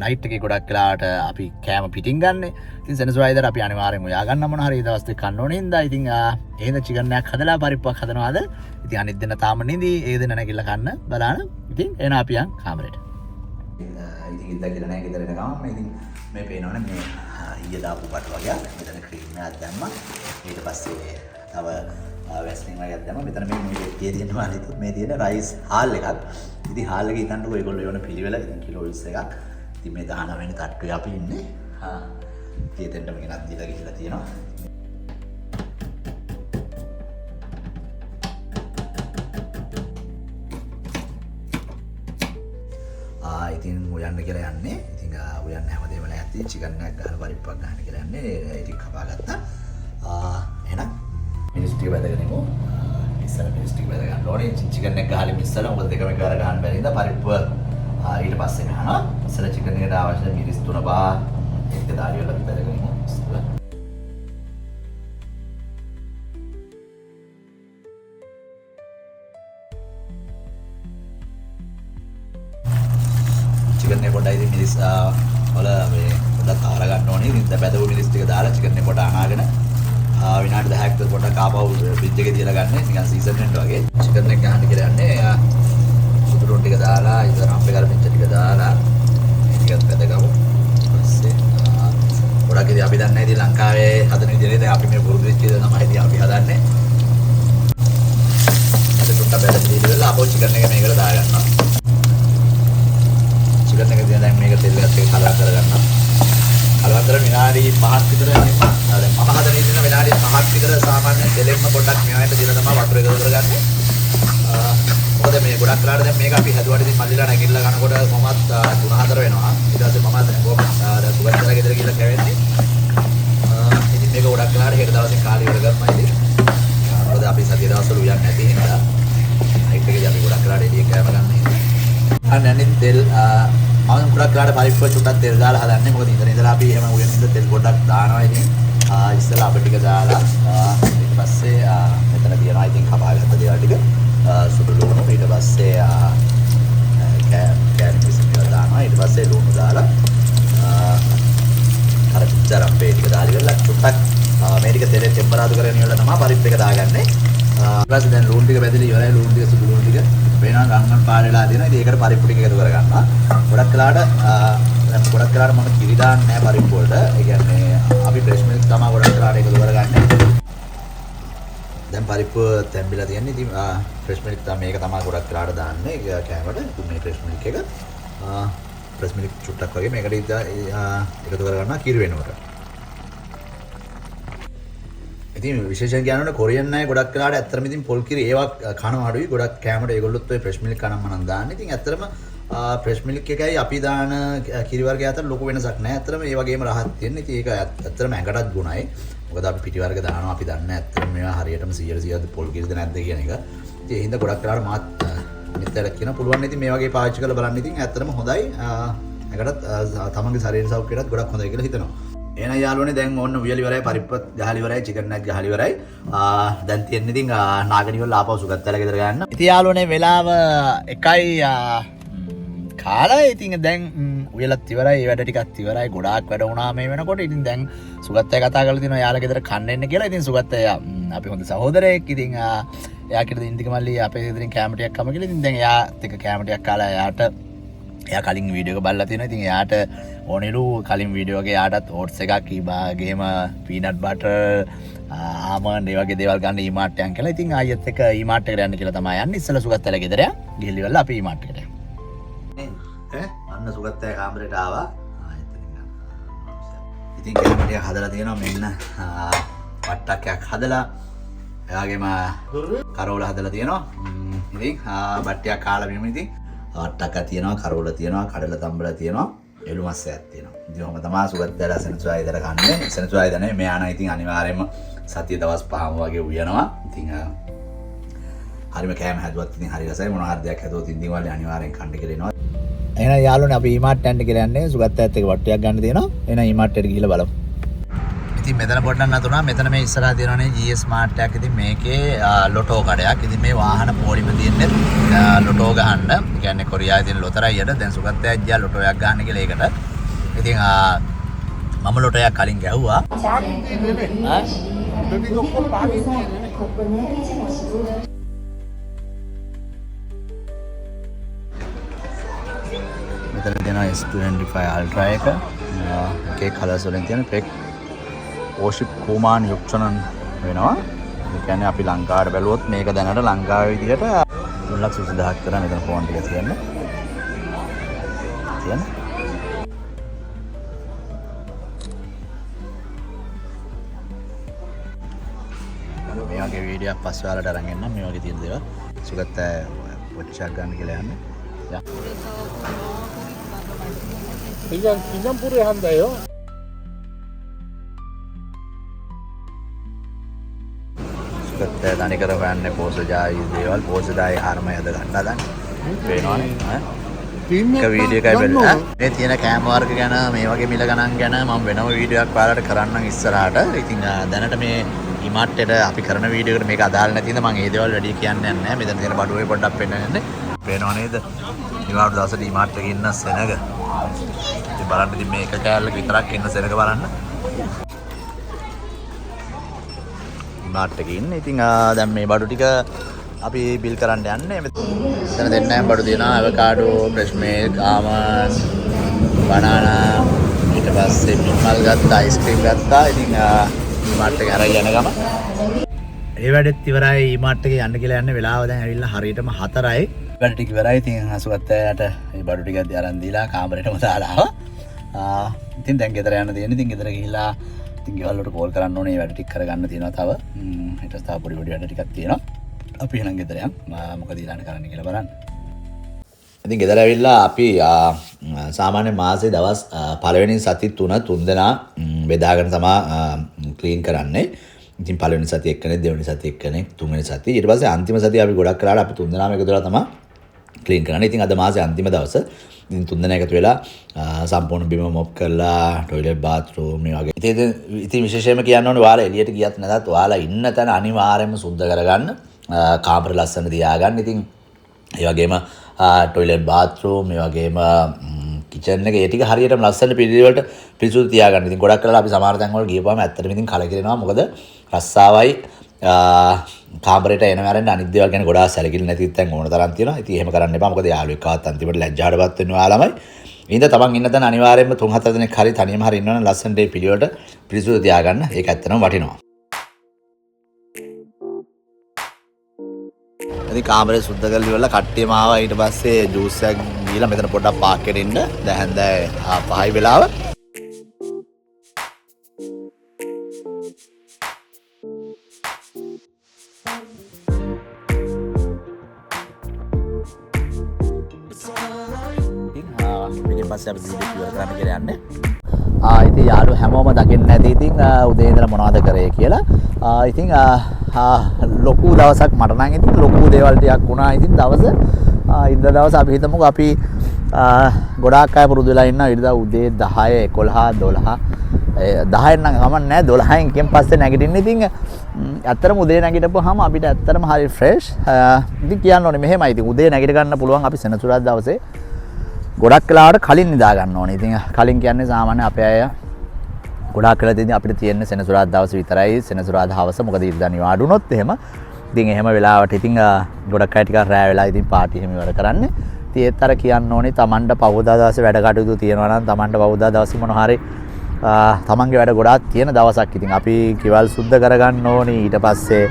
නයිට් එකේ ගොඩක් වෙලාවට අපි කෑම පිටින් ගන්න. ඉතින් සෙනසුරාදා අපි අනිවාර්යෙන් උයා ගන්න මොන හරි ඒ දවස් දෙක කන්න ඕනේ හින්දා. ඉතින් එහෙනම් චිකන් එකක් හදලා පරිප්පක් හදනවාද? ඉතින් අනිත් දෙන්න තාම නිදි. ඒ දෙන්න නැගිටලා කන්න බලන්න. ඉතින් එන අපි යන් කාමරේට. ඉතින් ඉඳලා කියලා නැහැ ගෙදර එන ගමන් ඉතින් මේ පේනවනේ මේ ඊයේ දාපු බට් වගේ මෙතන ක්‍රීම් එකක් දැම්මා. ඊට පස්සේ තව වැස්ලින් වගේ දැම්මා. මෙතන මේ තියෙනවා මේ තියෙන රයිස් හාල් එකක්. ඉතින් හාල් එකේ ඉතින්කෝ ඒගොල්ලෝ යන පිළිවෙල ඉතින් කිලෝ 20 එකක්. ඉතින් මේ 19 වෙනි තට්ටුවේ අපි ඉන්නේ. තියෙන්න මේකත් දීලා ගිහලා තියෙනවා. ඉතින් උයන්න කියලා යන්නේ. ඉතින් උයන්න හැමදේම නැති චිකන් එකක් ගහලා පරිප්පක් ගන්න කියලා යන්නේ. ඉතින් කපා ගත්තා. එහෙනම් මිනිස් ටික බැදගෙන ඉමු. ඉස්සර මිනිස් ටික බැද ගන්න ඕනේ. චිකන් එක ගහලා මිස්සලා මොකද දෙකම එකවර ගන්න බැරි ඉඳලා පරිප්පුව ඊට පස්සේ ගහනවා. ඉස්සර චිකන් එකට අවශ්‍ය මිරිස් 3 බා එක දාඩි වල අපි බැදගෙන ඉමු. චිකන් එක පොඩ්ඩයි මිරිස් වල මේ පොඩ්ඩක් කාර ගන්න ඕනේ. ඉතින් බැදපු මිරිස් ටික දාලා චිකන් එක පොඩ්ඩක් අනාගෙන විනාඩි 10ක් විතර පොඩ්ඩක් ආපහු ෆ්‍රිජ් එකේ තියලා ගන්න. නිකන් සීසන් වෙන්න වගේ. චිකන් එක ගන්න කියලා යන්නේ. සුදු ලුණු ටික දාලා ඉතින් රම්පේ කරපිච්ච ටික දාලා ටිකක් බැදගමු. ඊපස්සේ ගොඩක් ඉතින් අපි දන්නේ ඉතින් ලංකාවේ හදන විදිහේ දැන් අපි මේ පුරුදු වෙච්ච දේ තමයි ඉතින් අපි හදන්නේ. අද ටොට්ට බැලලා ඉතින් ආපහු චිකන් එක මේකට දාගන්නවා. චිකන් එක දිහා දැන් මේක තෙල් එකත් එක්ක කලවම් කරගන්නවා. කලවම් කරලා විනාඩි 5ක් විතර දැන් මම හදන ඉන්න විනාඩි 5ක් විතර සාමාන්‍ය තෙලෙන්ම පොඩ්ඩක් මෙයාට දිලා තමයි වතුර එකතු කරගන්නේ. මොකද මේ ගොඩක් වෙලාවට දැන් මේක අපි හැදුවට ඉතින් මල්ලිලා නැගිටලා කනකොට කොහොමත් 3-4 වෙනවා. ඊට පස්සේ මම දැන් කොහොමද සුගතලා ගෙදර ගිහලා කැවෙන්නේ. ඉතින් මේක ගොඩක් වෙලාවට හෙට දවසේ කාලේ ඉවර කරනවා ඉතින්. මොකද අපි සතිය දවස්වල උයන්නේ නැති හින්දා නයිට් එකේදී අපි ගොඩක් වෙලාවට එළිය කෑම ගන්න හින්දා. අනේ තෙල් මම ගොඩක් වෙලාවට පරිප්පුව චුට්ටක් තෙල් දාලා හදන්නේ. මොකද ඉඳලා අපි එහෙම උයනින්ද තෙල් පොඩ්ඩක් දානවා ඉතින්. ඉස්සෙල්ලා අපිට ටික දාලා ඊට පස්සේ මෙතන තියනවා ඉතින් කපාගත්ත දේවල් ටික. සුදු ලුණු ඊට පස්සේ කැරට් ටික දානවා. ඊට පස්සේ ලුණු දාලා අර පිටරම්පේ ටික දාලා ඉවරලා චුට්ටක් මේ ටික තෙලේ ටෙම්පරාදු කරගෙන ඉවරලා තමයි පරිප්ප එක දාගන්නේ. ඊට පස්සේ දැන් ලුණු ටික බැදලා ඉවරයි. ලුණු ටික සුදු ලුණු ටික වෙනවා ගංගන් පාරේලා දෙනවා. ඉතින් ඒකට පරිප්පු ටික එකතු කරගන්නවා. ගොඩක් වෙලාවට මම කිරි දාන්නේ නැහැ පරිප්පු වලට. ඒ කියන්නේ අපි ෆ්‍රෙෂ් මිල්ක් තමයි ගොඩක් වෙලාවට එකතු කරගන්නේ. දැන් පරිප්පුව තැම්බිලා තියෙන්නේ. ඉතින් ෆ්‍රෙෂ් මිල්ක් තමයි මේක තමයි ගොඩක් වෙලාවට දාන්නේ කෑමට. ඉතින් මේ ෆ්‍රෙෂ් මිල්ක් එක ෆ්‍රෙෂ් මිල්ක් චුට්ටක් වගේ මේකට එකතු කරගන්නවා කිරි වෙනකොට. ඉතින් විශේෂයෙන් කියනවනේ කොරියන් අය ගොඩක් වෙලාවට ඇත්තටම ඉතින් පොල් කිරි ඒවා කනවා අඩුයි. ගොඩක් කෑමට ඒගොල්ලොත් ඔය ෆ්‍රෙෂ් මිල්ක් කනම නම් දාන්නේ. ඉතින් ඇත්තටම ෆ්‍රෙෂ් මිල්ක් එකයි අපි දාන කිරි වර්ගය අතර ලොකු වෙනසක් නැහැ. ඇත්තටම ඒ වගේම රහත් තියෙන. ඉතින් ඒක ඇත්තටම ඇඟටත් ගුණයි. මොකද අපි පිටි වර්ග දානවා අපි දන්නේ ඇත්තටම මේවා හරියටම 100% පොල් කිරිද නැද්ද කියන එක. ඉතින් ඒ හින්දා ගොඩක් වෙලාවට මාත් මෙතන කියන පුළුවන් ඉතින් මේ වගේ පාවිච්චි කරලා බලන්න. ඉතින් ඇත්තටම හොඳයි. ඇඟටත් තමන්ගේ ශරීර සෞඛ්‍යයටත් ගොඩක් හොඳයි කියලා හිතනවා. එහෙනම් යාළුවනේ දැන් ඕන්න උයලි ඉවරයි පරිප්පත් ගහලි ඉවරයි චිකන් එකක් ගහලි ඉවරයි. දැන් තියෙන්නේ ඉතින් නාගනි වල ආපහු සුගත්තලා ගෙදර ගන්න. ඉතින් යාළුවනේ වෙලාව 1යි කාලා ඉතින් දැන් උයලත් ඉවරයි ඒ වැඩ ටිකත් ඉවරයි ගොඩාක් වැඩ වුණා මේ වෙනකොට. ඉතින් දැන් සුගත්තයා කතා කරලා තිනවා යාළුවා ගෙදර කන්න එන්න කියලා. ඉතින් සුගත්තයා අපි හොඳ සහෝදරයෙක්. ඉතින් එයා කිව්වා ඉන්දික මල්ලි අපේ ගෙදරින් කැම ටිකක් කම කියලා. ඉතින් දැන් එයාත් එක්ක කැම ටිකක් කාලා එයා කලින් වීඩියෝ එක බලලා තියෙනවා. ඉතින් එයාට ඕනෙලු කලින් වීඩියෝ එකේ එයාටත් ඕට්ස් එකක් ඊබාගේම පීනට් බටර් ආමන්ඩ් ඒ වගේ දේවල් ගන්න ඊමාර්ට් එකෙන් කියලා. ඉතින් ආයෙත් එක ඊමාර්ට් එකට යන්න කියලා තමයි යන්නේ. ඉස්සෙල්ලා සුගත්තලා ගෙදර ගිහිල්ලා අපි ඊමාර්ට් එකට යනවා. අන්න සුගත්තයා කාමරේට ආවා. ඉතින් කැම ටිකක් හදලා තියෙනවා. මෙන්න වට්ටක්යක් හදලා එයාගේම කරෝල හදලා තියෙනවා. ඉතින් බට්ටියක් කාලා බිම ඉතින් වට්ටක්ක තියෙනවා, කරෝල තියෙනවා, කඩල තම්බල තියෙනවා, එළු මස්සයක් තියෙනවා. ඉතින් ඔහොම තමයි සුගතලා සෙනසුරාදා කන්නේ. සෙනසුරාදා නේ මෙයා නම් ඉතින් අනිවාර්යයෙන්ම සතිය දවස් 5ම වගේ උයනවා. ඉතින් හරිම කෑම හැදුවත් ඉතින් හරි රසයි. මොනවා හරි දෙයක් හැදුවොත් ඉතින් වල අනිවාර්යෙන් කන්න කියලා එනවා. එහෙනම් යාළුවනේ අපි ඊමාර්ට් යන්න කියලා යන්නේ. සුගතයත් එක්ක වට්ටියක් ගන්න තියෙනවා. එහෙනම් ඊමාර්ට් එකට ගිහිල්ලා බලමු. ඉතින් මෙතන පොඩ්ඩක් නතුණා. මෙතන මේ ඉස්සරහා තියෙනවානේ GS Mart එකක්. ඉතින් මේකේ ලොටෝ කඩයක්. ඉතින් මේ වාහන පොලිම තියෙන්නේ ලොටෝ ගහන්න. ඒ කියන්නේ කොරියාවේ තියෙන ලොතරයියට දැන් සුගතයා ගියා ලොටෝයක් ගහන්න කියලා ඒකට. ඉතින් මම ලොටෝයක් කලින් ගැහුවා. මෙතන තියෙනවා S25 Ultra එක. එකේ කලර්ස් වලින් තියෙන පෙක් ඕෂිප් කුමාන් යුක්ෂණන් වෙනවා. ඒ කියන්නේ අපි ලංකාවට බැලුවොත් මේක දැනට ලංකාවේ විදිහට 3,20,000ක් විතර මෙතන ෆෝන් ටික තියෙන්නේ. මේ වගේ වීඩියෝක් පස්සේ ඔයාලට අරන් එන්නම්. මේ වගේ තියෙන දේවල් සුගත වොච් එකක් ගන්න කියලා යන්නේ. 그냥 불에 한다요? සුගත තනිකර හොයන්නේ පෝසජායි දේවල් පෝසජායි ආරමය හද ගන්න හදන්නේ. පේනවනේ ඈ. එක වීඩියෝ එකයි බලලා මේ තියෙන කෑම වර්ග ගැන මේ වගේ මිල ගණන් ගැන මම වෙනම වීඩියෝ එකක් ඔයාලට කරන්නම් ඉස්සරහට. ඉතින් දැනට මේ ඊමාර්ට් එකට අපි කරන වීඩියෝ එකට මේක අදාළ නැති හින්දා මම ඒ දේවල් වැඩි කියන්නේ නැහැ. මෙතන තියෙන බඩුවේ පොඩ්ඩක් පෙන්නන්නේ. පේනව නේද? ඊවාට දවසට ඊමාර්ට් එකේ ඉන්න සෙනග. ඉතින් බලන්න ඉතින් මේ එක කෑල්ලක විතරක් ඉන්න සෙනග බලන්න. ඊමාර්ට් එකේ ඉන්නේ. ඉතින් දැන් මේ බඩු ටික අපි බිල් කරන්න යන්නේ. මෙතන දෙන්නෑම් බඩු තියෙනවා. අවකාඩෝ, ෆ්‍රෙෂ් මිල්ක්, ආමන්ඩ්, බනානා. ඊට පස්සේ මිල්මල් ගත්තා, අයිස්ක්‍රීම් ගත්තා. ඉතින් ඊමාර්ට් එක හරයි යන ගම. ඒ වැඩෙත් ඉවරයි. ඊමාර්ට් එකේ යන්න කියලා යන්නේ. වෙලාව දැන් ඇවිල්ලා හරියටම 4යි. වැඩ ටික ඉවරයි. ඉතින් හසුගත්තයට මේ බඩු ටික අරන් දීලා කාමරේටම දාලා ආවා. ඉතින් දැන් ගෙදර යන්න තියෙන්නේ. ඉතින් ගෙදර ගිහිල්ලා ඉතින් ගෙවල් වලට කෝල් කරන්න ඕනේ. මේ වැඩ ටික කරගන්න තියෙනවා තව. ඊට පස්සේ පොඩි පොඩි වැඩ ටිකක් තියෙනවා. අපි එහෙනම් ගෙදර යමු. මොකද ඊළඟ කරන්න කියලා බලන්න. ඉතින් ගෙදර ඇවිල්ලා අපි සාමාන්‍ය මාසේ දවස් පළවෙනි සති 3 දෙනා බෙදාගෙන තමයි ක්ලීන් කරන්නේ. ඉතින් පළවෙනි සතිය එක්කෙනෙක්, දෙවෙනි සතිය එක්කෙනෙක්, තුන්වෙනි සතිය. ඊට පස්සේ අන්තිම සතිය අපි ගොඩක් කරලා අපි 3 දෙනාම එකතු වෙලා තමයි ක්ලීන් කරන්නේ. ඉතින් අද මාසේ අන්තිම දවස. ඉතින් 3 දෙනා එකතු වෙලා සම්පූර්ණ බිම මොප් කරලා ටොයිලට් බාත්රූම් මේ වගේ. ඉතින් විශේෂයෙන්ම කියන්න ඕනේ ඔයාලා එළියට ගියත් නැතත් ඔයාලා ඉන්න තැන අනිවාර්යයෙන්ම සුද්ධ කරගන්න. කාමර ලස්සන තියාගන්න. ඉතින් ඒ වගේම ටොයිලට් බාත්රූම් මේ වගේම කිචන් එක ඒ ටික හරියටම ලස්සන පිළිවෙලට පිරිසුදු තියාගන්න. ඉතින් ගොඩක් කරලා අපි සමහර තැන් වල ගියපුවාම ඇත්තටම ඉතින් කලකිරෙනවා. මොකද රස්සාවයි කාමරේට එන වරෙන් අනිත් දේවල් ගැන ගොඩාක් සැලකිලි නැති තැන් ඕන තරම් තියෙනවා. ඉතින් එහෙම කරන්න එපා. මොකද යාළුවෙක් ආවත් අන්තිමට ලැජ්ජාටපත් වෙනවා යාළමයි. ඉතින් තමන් ඉන්න තැන අනිවාර්යයෙන්ම 3-4 දෙනෙක් හරි තනියම හරි ඉන්නවනම් ලස්සන දේ පිළිවෙලට පිරිසුදු තියාගන්න. ඒක ඇත්තටම වටිනවා. ඉතින් කාමරේ සුද්ධ කරලා ඉවරලා කට්ටියම ආවා. ඊට පස්සේ ජූස් එකක් දීලා මෙතන පොඩ්ඩක් පාක් කරගෙන ඉන්න. දැන් හැන්දෑවේ 5යි වෙලාව. ඊට පස්සේ අපි වීඩියෝ ඉවර කරන්න කියලා යන්නේ. ඉතින් යාළුවෝ හැමෝම දකින්න ඇති ඉතින් උදේ ඉඳලා මොනවද කරේ කියලා. ඉතින් ලොකු දවසක් මට නම් ඉතින් ලොකු දේවල් ටිකක් වුණා. ඉතින් දවස ඉඳ දවස අපි හිතමුකෝ අපි ගොඩාක් අය පුරුදු වෙලා ඉන්නවා ඉරිදා උදේ 10 11 12 10න් නම් ගමන් නැහැ 12න් කියෙන් පස්සේ නැගිටින්න. ඉතින් ඇත්තටම උදේ නැගිටපුවාම අපිට ඇත්තටම හරි ෆ්‍රෙෂ්. ඉතින් කියන්න ඕනේ මෙහෙමයි. ඉතින් උදේ නැගිට ගන්න පුළුවන් අපි සෙනසුරාදා දවසේ ගොඩක් වෙලාවට කලින් නිදා ගන්න ඕනේ. ඉතින් කලින් කියන්නේ සාමාන්‍ය අපේ අය ගොඩක් වෙලා තියෙන්නේ අපිට තියෙන්නේ සෙනසුරාදා දවසේ විතරයි. සෙනසුරාදා හවස මොකද ඉරිදා නිවාඩු වුණොත් එහෙම. ඉතින් එහෙම වෙලාවට ඉතින් ගොඩක් අය ටිකක් රෑ වෙලා ඉතින් පාටි එහෙම ඉවර කරන්නේ. ඉතින් ඒත් අර කියන්න ඕනේ Tamanට පවුදා දවසේ වැඩ කටයුතු තියෙනවා නම් Tamanට පවුදා දවසේ මොන හරි තමන්ගේ වැඩ ගොඩාක් තියෙන දවසක්. ඉතින් අපි කිවල් සුද්ධ කරගන්න ඕනේ. ඊට පස්සේ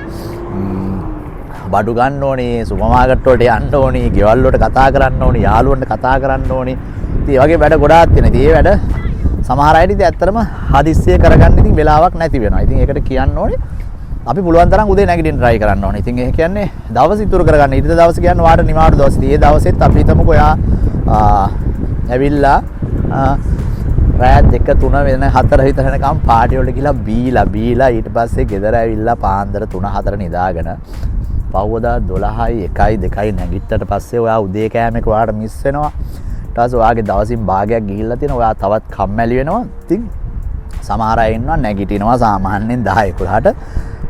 බඩු ගන්න ඕනේ, සුපර් මාකට් වලට යන්න ඕනේ, ගෙවල් වලට කතා කරන්න ඕනේ, යාළුවන්ට කතා කරන්න ඕනේ. ඉතින් ඒ වගේ වැඩ ගොඩාක් තියෙනවා. ඉතින් මේ වැඩ සමහර අයට ඉතින් ඇත්තටම හදිස්සිය කරගන්න ඉතින් වෙලාවක් නැති වෙනවා. ඉතින් ඒකට කියන්න ඕනේ අපි පුළුවන් තරම් උදේ නැගිටින්න try කරන්න ඕනේ. ඉතින් ඒ කියන්නේ දවස් ඉතුරු කරගන්න. ඊට දවස් කියන්නේ වාට නිවාඩු දවස්. ඉතින් ඒ දවසෙත් අපි හිතමුකෝ යා ඇවිල්ලා රාත් 2 3 වෙන 4 විතර වෙනකම් පාටි වලට ගිහලා බීලා ඊට පස්සේ ගෙදර ඇවිල්ලා පාන්දර 3 4 නිදාගෙන පහවදා 12යි 1යි 2යි නැගිට්ටට පස්සේ ඔයා උදේ කෑම එක ඔයාට මිස් වෙනවා. ඊට පස්සේ ඔයාගේ දවසින් භාගයක් ගිහිල්ලා තියෙනවා. ඔයා තවත් කම්මැලි වෙනවා. ඉතින් සමහර අය ඉන්නවා නැගිටිනවා සාමාන්‍යයෙන් 10 11ට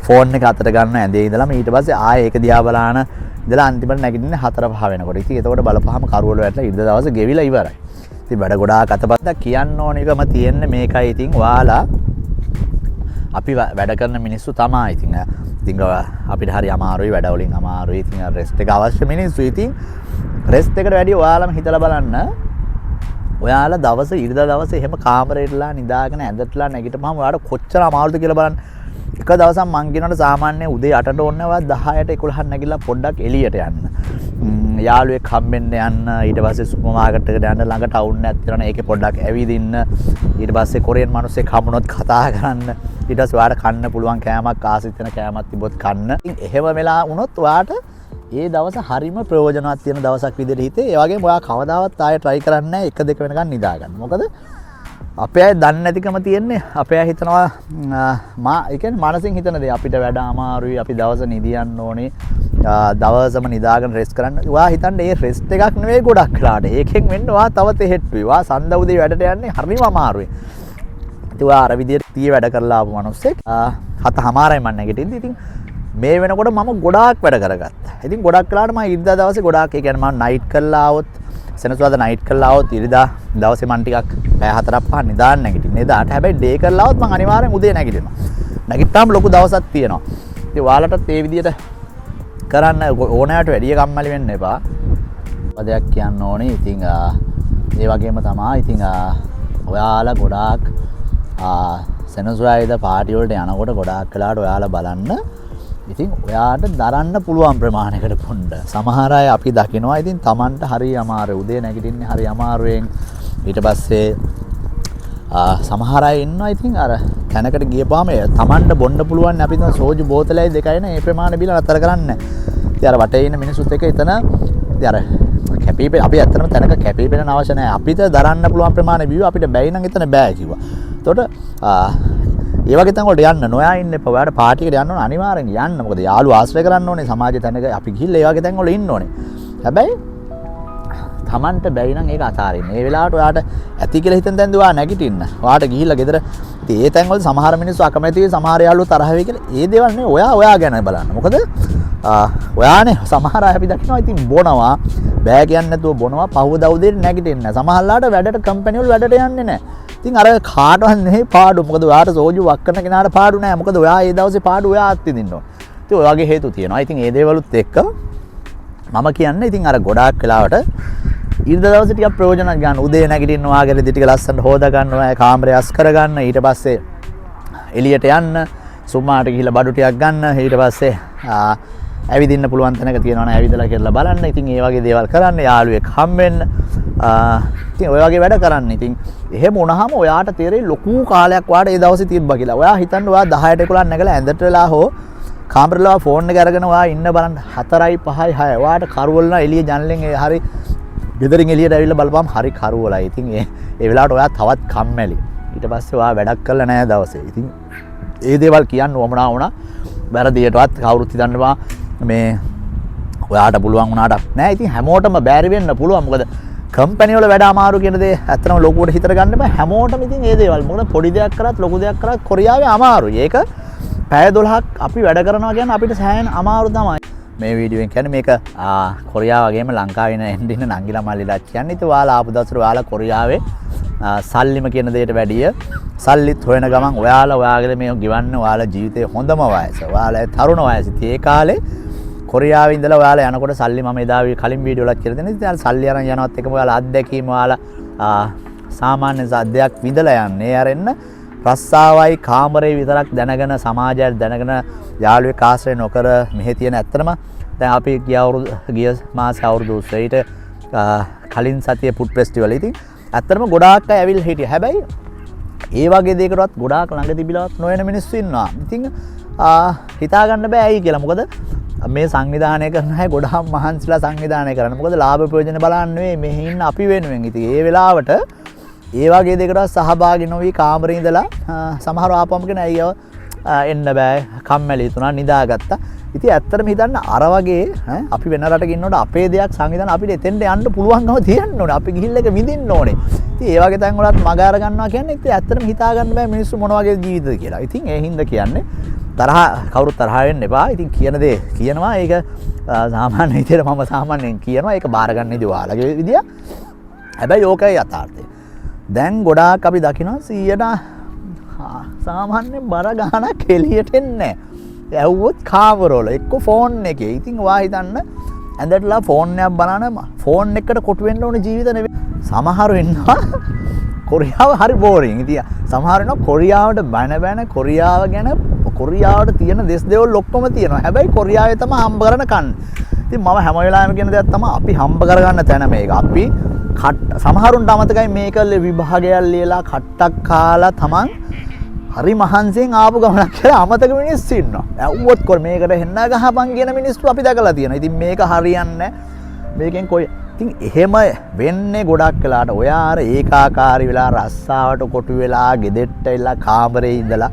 ෆෝන් එක අතට ගන්න ඇඳේ ඉඳලාම ඊට පස්සේ ආයේ ඒක දිහා බලන ඉඳලා අන්තිමට නැගිටින්නේ 4 5 වෙනකොට. ඉතින් එතකොට බලපහම කරුවල වැටලා ඉරිදා දවස් ගෙවිලා ඉවරයි. ඉතින් වැඩ ගොඩාක් අතපත්දා කියන්න ඕන එකම තියෙන්නේ මේකයි. ඉතින් ඔයාලා අපි වැඩ කරන මිනිස්සු තමයි. ඉතින් අපිට හරි අමාරුයි වැඩ වලින් අමාරුයි. ඉතින් රෙස්ට් එක අවශ්‍ය මිනිස්සු. ඉතින් රෙස්ට් එකට වැඩිය ඔයාලම හිතලා බලන්න. ඔයාලා දවස ඉරිදා දවසේ එහෙම කාමරේටලා නිදාගෙන ඇඳටලා නැගිටපුවම ඔයාලට කොච්චර අමාරුද කියලා බලන්න. එක දවසක් මං කියනකොට සාමාන්‍ය උදේ 8ට ඕනේ ඔයා 10ට 11ට නැගිටලා පොඩ්ඩක් එළියට යන්න. යාළුවෙක් හම්බෙන්න යන්න, ඊට පස්සේ සුපර් මාකට් එකට යන්න, ළඟ ටවුන් එකක් තියෙනවා ඒකේ පොඩ්ඩක් ඇවිදින්න, ඊට පස්සේ කොරියන් මිනිස්සෙක් හම්බුනොත් කතා කරන්න, ඊට පස්සේ ඔයාලට කන්න පුළුවන් කෑමක් ආසිත වෙන කෑමක් තිබොත් කන්න. ඉතින් එහෙම වෙලා වුණොත් ඔයාට ඒ දවස හරිම ප්‍රයෝජනවත් තියෙන දවසක් විදිහට හිතේ. ඒ වගේම ඔයා කවදාවත් ආයෙ try කරන්නේ නැහැ 1 2 වෙනකන් නිදා ගන්න. මොකද අපේ අය දන්නේ නැතිකම තියෙන්නේ අපේ අය හිතනවා ඒ කියන්නේ මානසින් හිතන දේ අපිට වැඩ අමාරුයි, අපි දවස නිදියන්න ඕනේ, දවසම නිදාගෙන රෙස්ට් කරන්න. ඔයා හිතන්නේ මේ රෙස්ට් එකක් නෙවෙයි ගොඩක් වෙලාට. ඒකෙන් වෙන්න ඔයා තව තෙහෙට්ටුයි. ඔයා සඳ උදේ වැඩට යන්නේ හරිම අමාරුයි. ඉතින් ඔයා අර විදියට තිය වැඩ කරලා ආපු මිනිස්සෙක් 7:00යි මම නැගිටින්ද. ඉතින් මේ වෙනකොට මම ගොඩාක් වැඩ කරගත්තා. ඉතින් ගොඩක් වෙලාට මම ඉරිදා දවසේ ගොඩාක් ඒ කියන්නේ මම නයිට් කරලා ආවොත් සෙනසුරාදා නයිට් කරලා ආවොත් ඉරිදා දවසේ මම ටිකක් පැය 4-5 නිදාන්න නැගිටින්නේ. එදාට හැබැයි ඩේ කරලා ආවොත් මම අනිවාර්යෙන් උදේ නැගිටිනවා. නැගිට්ටාම ලොකු දවසක් තියෙනවා. ඉතින් ඔයාලටත් මේ විදියට කරන්න ඕනෑමට වැඩිය කම්මැලි වෙන්න එපා. පදයක් කියන්න ඕනේ. ඉතින් ඒ වගේම තමයි. ඉතින් ඔයාලා ගොඩාක් සෙනසුරාදා පාටි වලට යනකොට ගොඩාක් වෙලාවට ඔයාලා බලන්න. ඉතින් ඔයාට දරන්න පුළුවන් ප්‍රමාණයකට පොණ්ඩ. සමහර අය අපි දකිනවා ඉතින් Tamanට හරි අමාරුයි. උදේ නැගිටින්නේ හරි අමාරුවෙන්. ඊට පස්සේ සමහර අය ඉන්නවා ඉතින් අර තැනකට ගියපුවාම Tamanට බොන්න පුළුවන් අපි හිතන සෝජු බෝතලයි 2යි නේ මේ ප්‍රමාණය බීලා නතර කරන්නේ. ඉතින් අර වටේ ඉන්න මිනිස්සුත් එක්ක එතන ඉතින් අර කැපිපෙ අපි ඇත්තටම තැනක කැපිපෙන්න අවශ්‍ය නැහැ. අපිට දරන්න පුළුවන් ප්‍රමාණය බීව අපිට බැයි නම් එතන බෑ කිව්වා. එතකොට ඒ වගේ තැන් වලට යන්න නොයා ඉන්න එපා. ඔයාලට පාටි එකට යන්න ඕන අනිවාර්යෙන් යන්න. මොකද යාළුවෝ ආශ්‍රය කරන්න ඕනේ. සමාජ තැනක අපි ගිහිල්ලා ඒ වගේ තැන් වල ඉන්න ඕනේ. හැබැයි Tamanට බැරි නම් ඒක අතාරින්න. ඒ වෙලාවට ඔයාට ඇති කියලා හිතෙන් දැන් ඔයා නැගිටින්න. ඔයාට ගිහිල්ලා ගෙදර ඉතින් ඒ තැන් වල සමහර මිනිස්සු අකමැති වෙයි, සමහර යාළුවෝ තරහ වෙයි කියලා. ඒ දේවල් නෙවෙයි. ඔයා ගැන බලන්න. මොකද ඔයානේ සමහර අය අපි දකිනවා ඉතින් බොනවා. බෑ කියන්නේ නැතුව බොනවා. පහුවදා උදේට නැගිටින්න. සමහරලාට වැඩට කම්පැනි වල වැඩට යන්නේ නැහැ. ඉතින් අර කාටවත් නෙවෙයි පාඩු. මොකද ඔයාට සෝජු වක් කරන කෙනාට පාඩු නැහැ. මොකද ඔයා ඒ දවසේ පාඩු ඔයා අත්විඳින්න ඕන. ඉතින් ඔය වගේ හේතු තියෙනවා. ඉතින් ඒ දේවලුත් එක්ක මම කියන්නේ ඉතින් අර ගොඩාක් වෙලාවට ඉරිදා දවසේ ටිකක් ප්‍රයෝජනවත් ගන්න. උදේ නැගිටින්න ඔයාගේ රෙදි ටික ලස්සනට හොදා ගන්න, ඔයා කාමරය අස් කරගන්න, ඊට පස්සේ එළියට යන්න, සුමාට ගිහිල්ලා බඩු ටිකක් ගන්න, ඊට පස්සේ ඇවිදින්න පුළුවන් තැනක තියෙනවා නේ ඇවිදලා කියලා බලන්න. ඉතින් ඒ වගේ දේවල් කරන්න, යාළුවෙක් හම්බෙන්න. ඉතින් ඔය වගේ වැඩ කරන්න. ඉතින් එහෙම වුණාම ඔයාට තේරෙයි ලොකු කාලයක් වාට ඒ දවසේ තිබ්බා කියලා. ඔයා හිතන්න ඔයා 10ට 11ට නැගලා ඇඳට වෙලා හෝ කාමරේලා ෆෝන් එක අරගෙන ඔයා ඉන්න බලන්න 4යි 5යි 6යි. ඔයාට කරවලන එළිය ජනලෙන් හරි ගෙදරින් එළියට ඇවිල්ලා බලපුවම හරි කරවලයි. ඉතින් ඒ වෙලාවට ඔයා තවත් කම්මැලි. ඊට පස්සේ ඔයා වැඩක් කරලා නැහැ දවසේ. ඉතින් ඒ දේවල් කියන්න වමනා වුණා. වැරදියටවත් කවුරුත් හිතන්නවා මේ ඔයාට පුළුවන් වුණාට නෑ. ඉතින් හැමෝටම බැරි වෙන්න පුළුවන්. මොකද කම්පැනි වල වැඩ අමාරු කියන දේ ඇත්තටම ලොකුවට හිතර ගන්න බෑ හැමෝටම ඉතින් ඒ දේවල් මොකද පොඩි දෙයක් කරත් ලොකු දෙයක් කරත් කොරියාවේ අමාරුයි ඒක පැය 12ක් අපි වැඩ කරනවා කියන්නේ අපිට සෑහෙන අමාරු තමයි මේ වීඩියෝෙන් කියන්නේ මේක කොරියාව වගේම ලංකාවේ ඉන්න නංගිලා මල්ලිලා කියන්නේ ඉතින් ඔයාලා ආපු දවසට ඔයාලා කොරියාවේ සල්ලිම කියන දෙයට වැඩිය සල්ලිත් හොයන ගමන් ඔයාගේ මේ ගෙවන්න ඔයාලා ජීවිතේ හොඳම වයස ඔයාලා තරුණ වයස ඉතින් ඒ කාලේ කොරියාවේ ඉඳලා ඔයාලා යනකොට සල්ලි මම එදා කලින් වීඩියෝ වලත් කියලා දෙනවා. ඉතින් සල්ලි අරන් යනවත් එකම ඔයාලා අත්දැකීම ඔයාලා සාමාන්‍ය සද්දයක් විඳලා යන්නේ. අරෙන්න රස්සාවයි කාමරේ විතරක් දැනගෙන සමාජයට දැනගෙන යාළුවෙක් ආශ්‍රය නොකර මෙහෙ තියෙන ඇත්තටම දැන් අපි ගිය මාසේ අවුරුදු 20ට කලින් සතියේ ෆුඩ් ෆෙස්ටිවල් ඉතින් ඇත්තටම ගොඩාක් අය ඇවිල්ලා හිටියා. හැබැයි ඒ වගේ දෙයකටවත් ගොඩාක් ළඟ තිබිලවත් නොවන මිනිස්සු ඉන්නවා. ඉතින් හිතා ගන්න බෑ ඇයි කියලා. මොකද මේ සංවිධානය කරන අය ගොඩාක් මහන්සිලා සංවිධානය කරන. මොකද ලාභ ප්‍රයෝජන බලන්නේ නෙවෙයි මෙහි ඉන්න අපි වෙනුවෙන්. ඉතින් ඒ වෙලාවට ඒ වගේ දෙයකට සහභාගී නොවි කාමරේ ඉඳලා සමහරව ආපම කියන අයියව එන්න බෑ කම්මැලි තුනා නිදාගත්තා. ඉතින් ඇත්තටම හිතන්න අර වගේ අපි වෙන රටක ඉන්නකොට අපේ දෙයක් සංවිධාන අපිට එතෙන්ට යන්න පුළුවන්කම තියෙන්න ඕනේ. අපි ගිහිල්ලා ඒක විඳින්න ඕනේ. ඉතින් ඒ වගේ තැන් වලත් මග අර ගන්නවා කියන්නේ ඉතින් ඇත්තටම හිතා ගන්න බෑ මිනිස්සු මොන වගේ ජීවිතද කියලා. ඉතින් ඒ හින්දා කියන්නේ තරහ කවුරුත් තරහ වෙන්න එපා. ඉතින් කියන දේ කියනවා ඒක සාමාන්‍ය විදියට මම සාමාන්‍යයෙන් කියනවා ඒක බාර ගන්න ඉතින් ඔයාලගේ විදිය. හැබැයි ඕකයි යථාර්ථය. දැන් ගොඩාක් අපි දකිනවා 100ට සාමාන්‍ය බර ගානක් එළියට එන්නේ නැහැ. ඇහුවොත් කාමරවල එක්ක ෆෝන් එකේ. ඉතින් ඔයා හිතන්න ඇඳටලා ෆෝන් එකක් බලන ෆෝන් එකට කොටු වෙන්න ඕන ජීවිත නෙවෙයි. සමහරු ඉන්නවා කොරියාව හරි බෝරින්. ඉතින් සමහර ඉන්නවා කොරියාවට බැන කොරියාව ගැන කොරියාවට තියෙන දෙස් දෙවල් ඔක්කොම තියෙනවා. හැබැයි කොරියාවේ තමයි හම්බ කරන කන්න. ඉතින් මම හැම වෙලාවෙම කියන දෙයක් තමයි අපි හම්බ කරගන්න තැන මේක. අපි සමහරුන්ට අමතකයි මේක විභාගයක් ලියලා කට්ටක් කාලා තමන් හරි මහන්සියෙන් ආපු ගමනක් කියලා අමතක මිනිස්සු ඉන්නවා. ඇව්වොත් කොර මේකට හෙන්න ගහපන් කියන මිනිස්සු අපි දැකලා තියෙනවා. ඉතින් මේක හරියන්නේ මේකෙන් කොයි ඉතින් එහෙම වෙන්නේ ගොඩක් වෙලාට ඔයා අර ඒකාකාරී වෙලා රස්සාවට කොටු වෙලා ගෙදෙට්ට එලා කාමරේ ඉඳලා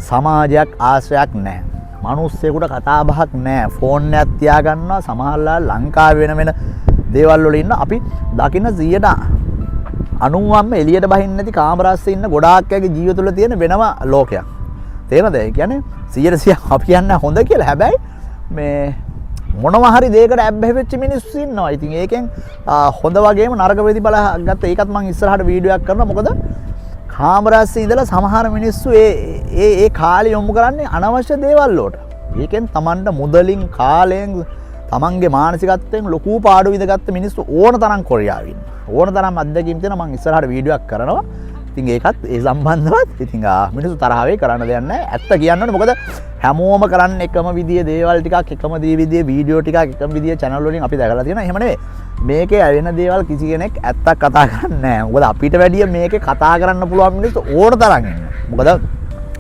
සමාජයක් ආශ්‍රයක් නැහැ. මිනිස්සෙකුට කතා බහක් නැහැ. ෆෝන් එකක් තියාගන්නවා සමහරලා ලංකාවේ වෙන දේවල් වල ඉන්න අපි දකින්න 90%ම එළියට බහින්න නැති කාමරාස්සේ ඉන්න ගොඩාක් අයගේ ජීවිත තුළ තියෙන වෙනම ලෝකයක්. තේරෙනද? ඒ කියන්නේ 100% අපි කියන්නේ හොඳ කියලා. හැබැයි මේ මොනවා හරි දෙයකට ඇබ්බැහි වෙච්ච මිනිස්සු ඉන්නවා. ඉතින් ඒකෙන් හොඳ වගේම නරක ප්‍රතිඵල ගත්ත ඒකත් මම ඉස්සරහට වීඩියෝ එකක් කරනවා. මොකද කාමරාස්සේ ඉඳලා සමහර මිනිස්සු ඒ කාලේ යොමු කරන්නේ අනවශ්‍ය දේවල් වලට. ඒකෙන් Tamanට මුදලින් කාලයෙන් තමන්ගේ මානසිකත්වයෙන් ලොකු පාඩු විඳගත්ත මිනිස්සු ඕන තරම් කොරියාවේ ඉන්නවා. ඕන තරම් අත්දැකීම් තියෙනවා. මම ඉස්සරහට වීඩියෝ එකක් කරනවා. ඉතින් ඒකත් ඒ සම්බන්ධවත් ඉතින් මිනිස්සු තරහ වෙයි කරන්න දෙයක් නැහැ. ඇත්ත කියන්න ඕනේ. මොකද හැමෝම කරන්නේ එකම විදියේ දේවල් ටිකක් එකම විදියේ වීඩියෝ ටිකක් එකම විදියේ channel වලින් අපි දැකලා තියෙනවා. එහෙම නෙවෙයි. මේකේ ඇවෙන දේවල් කිසි කෙනෙක් ඇත්තක් කතා කරන්නේ නැහැ. මොකද අපිට වැඩිය මේකේ කතා කරන්න පුළුවන් මිනිස්සු ඕන තරම් ඉන්නවා. මොකද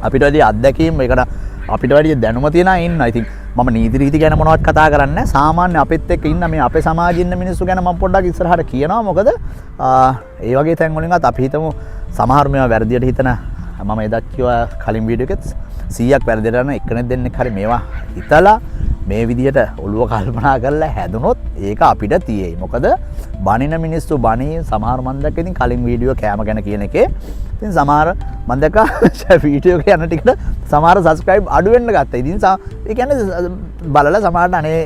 අපිට වැඩිය අත්දැකීම් ඒකට අපිට වැඩිය දැනුම තියන අය ඉන්නවා. ඉතින් මම නීති රීති ගැන මොනවත් කතා කරන්නේ නැහැ. සාමාන්‍ය අපිත් එක්ක ඉන්න මේ අපේ සමාජයේ ඉන්න මිනිස්සු ගැන මම පොඩ්ඩක් ඉස්සරහට කියනවා. මොකද ඒ වගේ තැන් වලින්වත් අපි හිතමු සමහර මේවා වැරදියට හිතන මම එදත් කිව්වා කලින් වීඩියෝ එකෙත් 100ක් වැරදියට කරන එක්කෙනෙක් දෙන්නෙක් හරි මේවා හිතලා මේ විදියට ඔළුව කල්පනා කරලා හැදුනොත් ඒක අපිට තියෙයි. මොකද බනින මිනිස්සු බණී සමහර මන් දැක්ක ඉතින් කලින් වීඩියෝ කෑම ගැන කියන එකේ ඉතින් සමහර මන් දැක්ක වීඩියෝ එක යන ටිකට සමහර සබ්ස්ක්‍රයිබ් අඩු වෙන්න ගත්තා. ඉතින් ඒ කියන්නේ බලලා සමහරට අනේ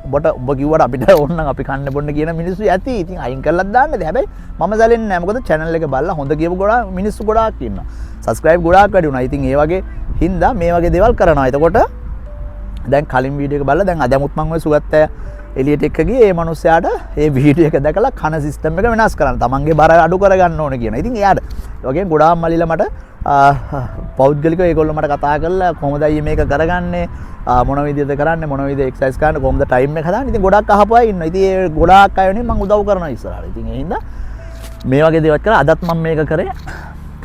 ඔබට ඔබ කිව්වට අපිට ඕනනම් අපි කන්න බොන්න කියන මිනිස්සු ඇති. ඉතින් අයින් කරලා දාන්නද? හැබැයි මම සැලෙන්නේ නැහැ. මොකද channel එක බලලා හොඳ කියපු ගොඩාක් මිනිස්සු ගොඩාක් ඉන්නවා. සබ්ස්ක්‍රයිබ් ගොඩාක් වැඩි වුණා. ඉතින් ඒ වගේ හින්දා මේ වගේ දේවල් කරනවා. එතකොට දැන් කලින් වීඩියෝ එක බලලා දැන් අදමුත් මම ඔය සුගත එළියට එක්ක ගියේ ඒ මිනිස්සයාට ඒ වීඩියෝ එක දැකලා කන සිස්ටම් එක වෙනස් කරන්න. තමන්ගේ බර අඩු කරගන්න ඕනේ කියන. ඉතින් එයාට ඒ වගේම ගොඩාක් මල්ලිලා මට පෞද්ගලිකව ඒගොල්ලෝ මට කතා කරලා කොහොමද අයියේ මේක කරගන්නේ මොන විදිහද කරන්නේ මොන විදිහේ එක්සර්සයිස් කරන්න කොහොමද ටයිම් එක හදාන්නේ. ඉතින් ගොඩාක් අහපු අය ඉන්නවා. ඉතින් ඒ ගොඩාක් අය වෙනින් මම උදව් කරනවා ඉස්සරහට. ඉතින් ඒ හින්දා මේ වගේ දේවල් කරා අදත් මම මේක කරේ.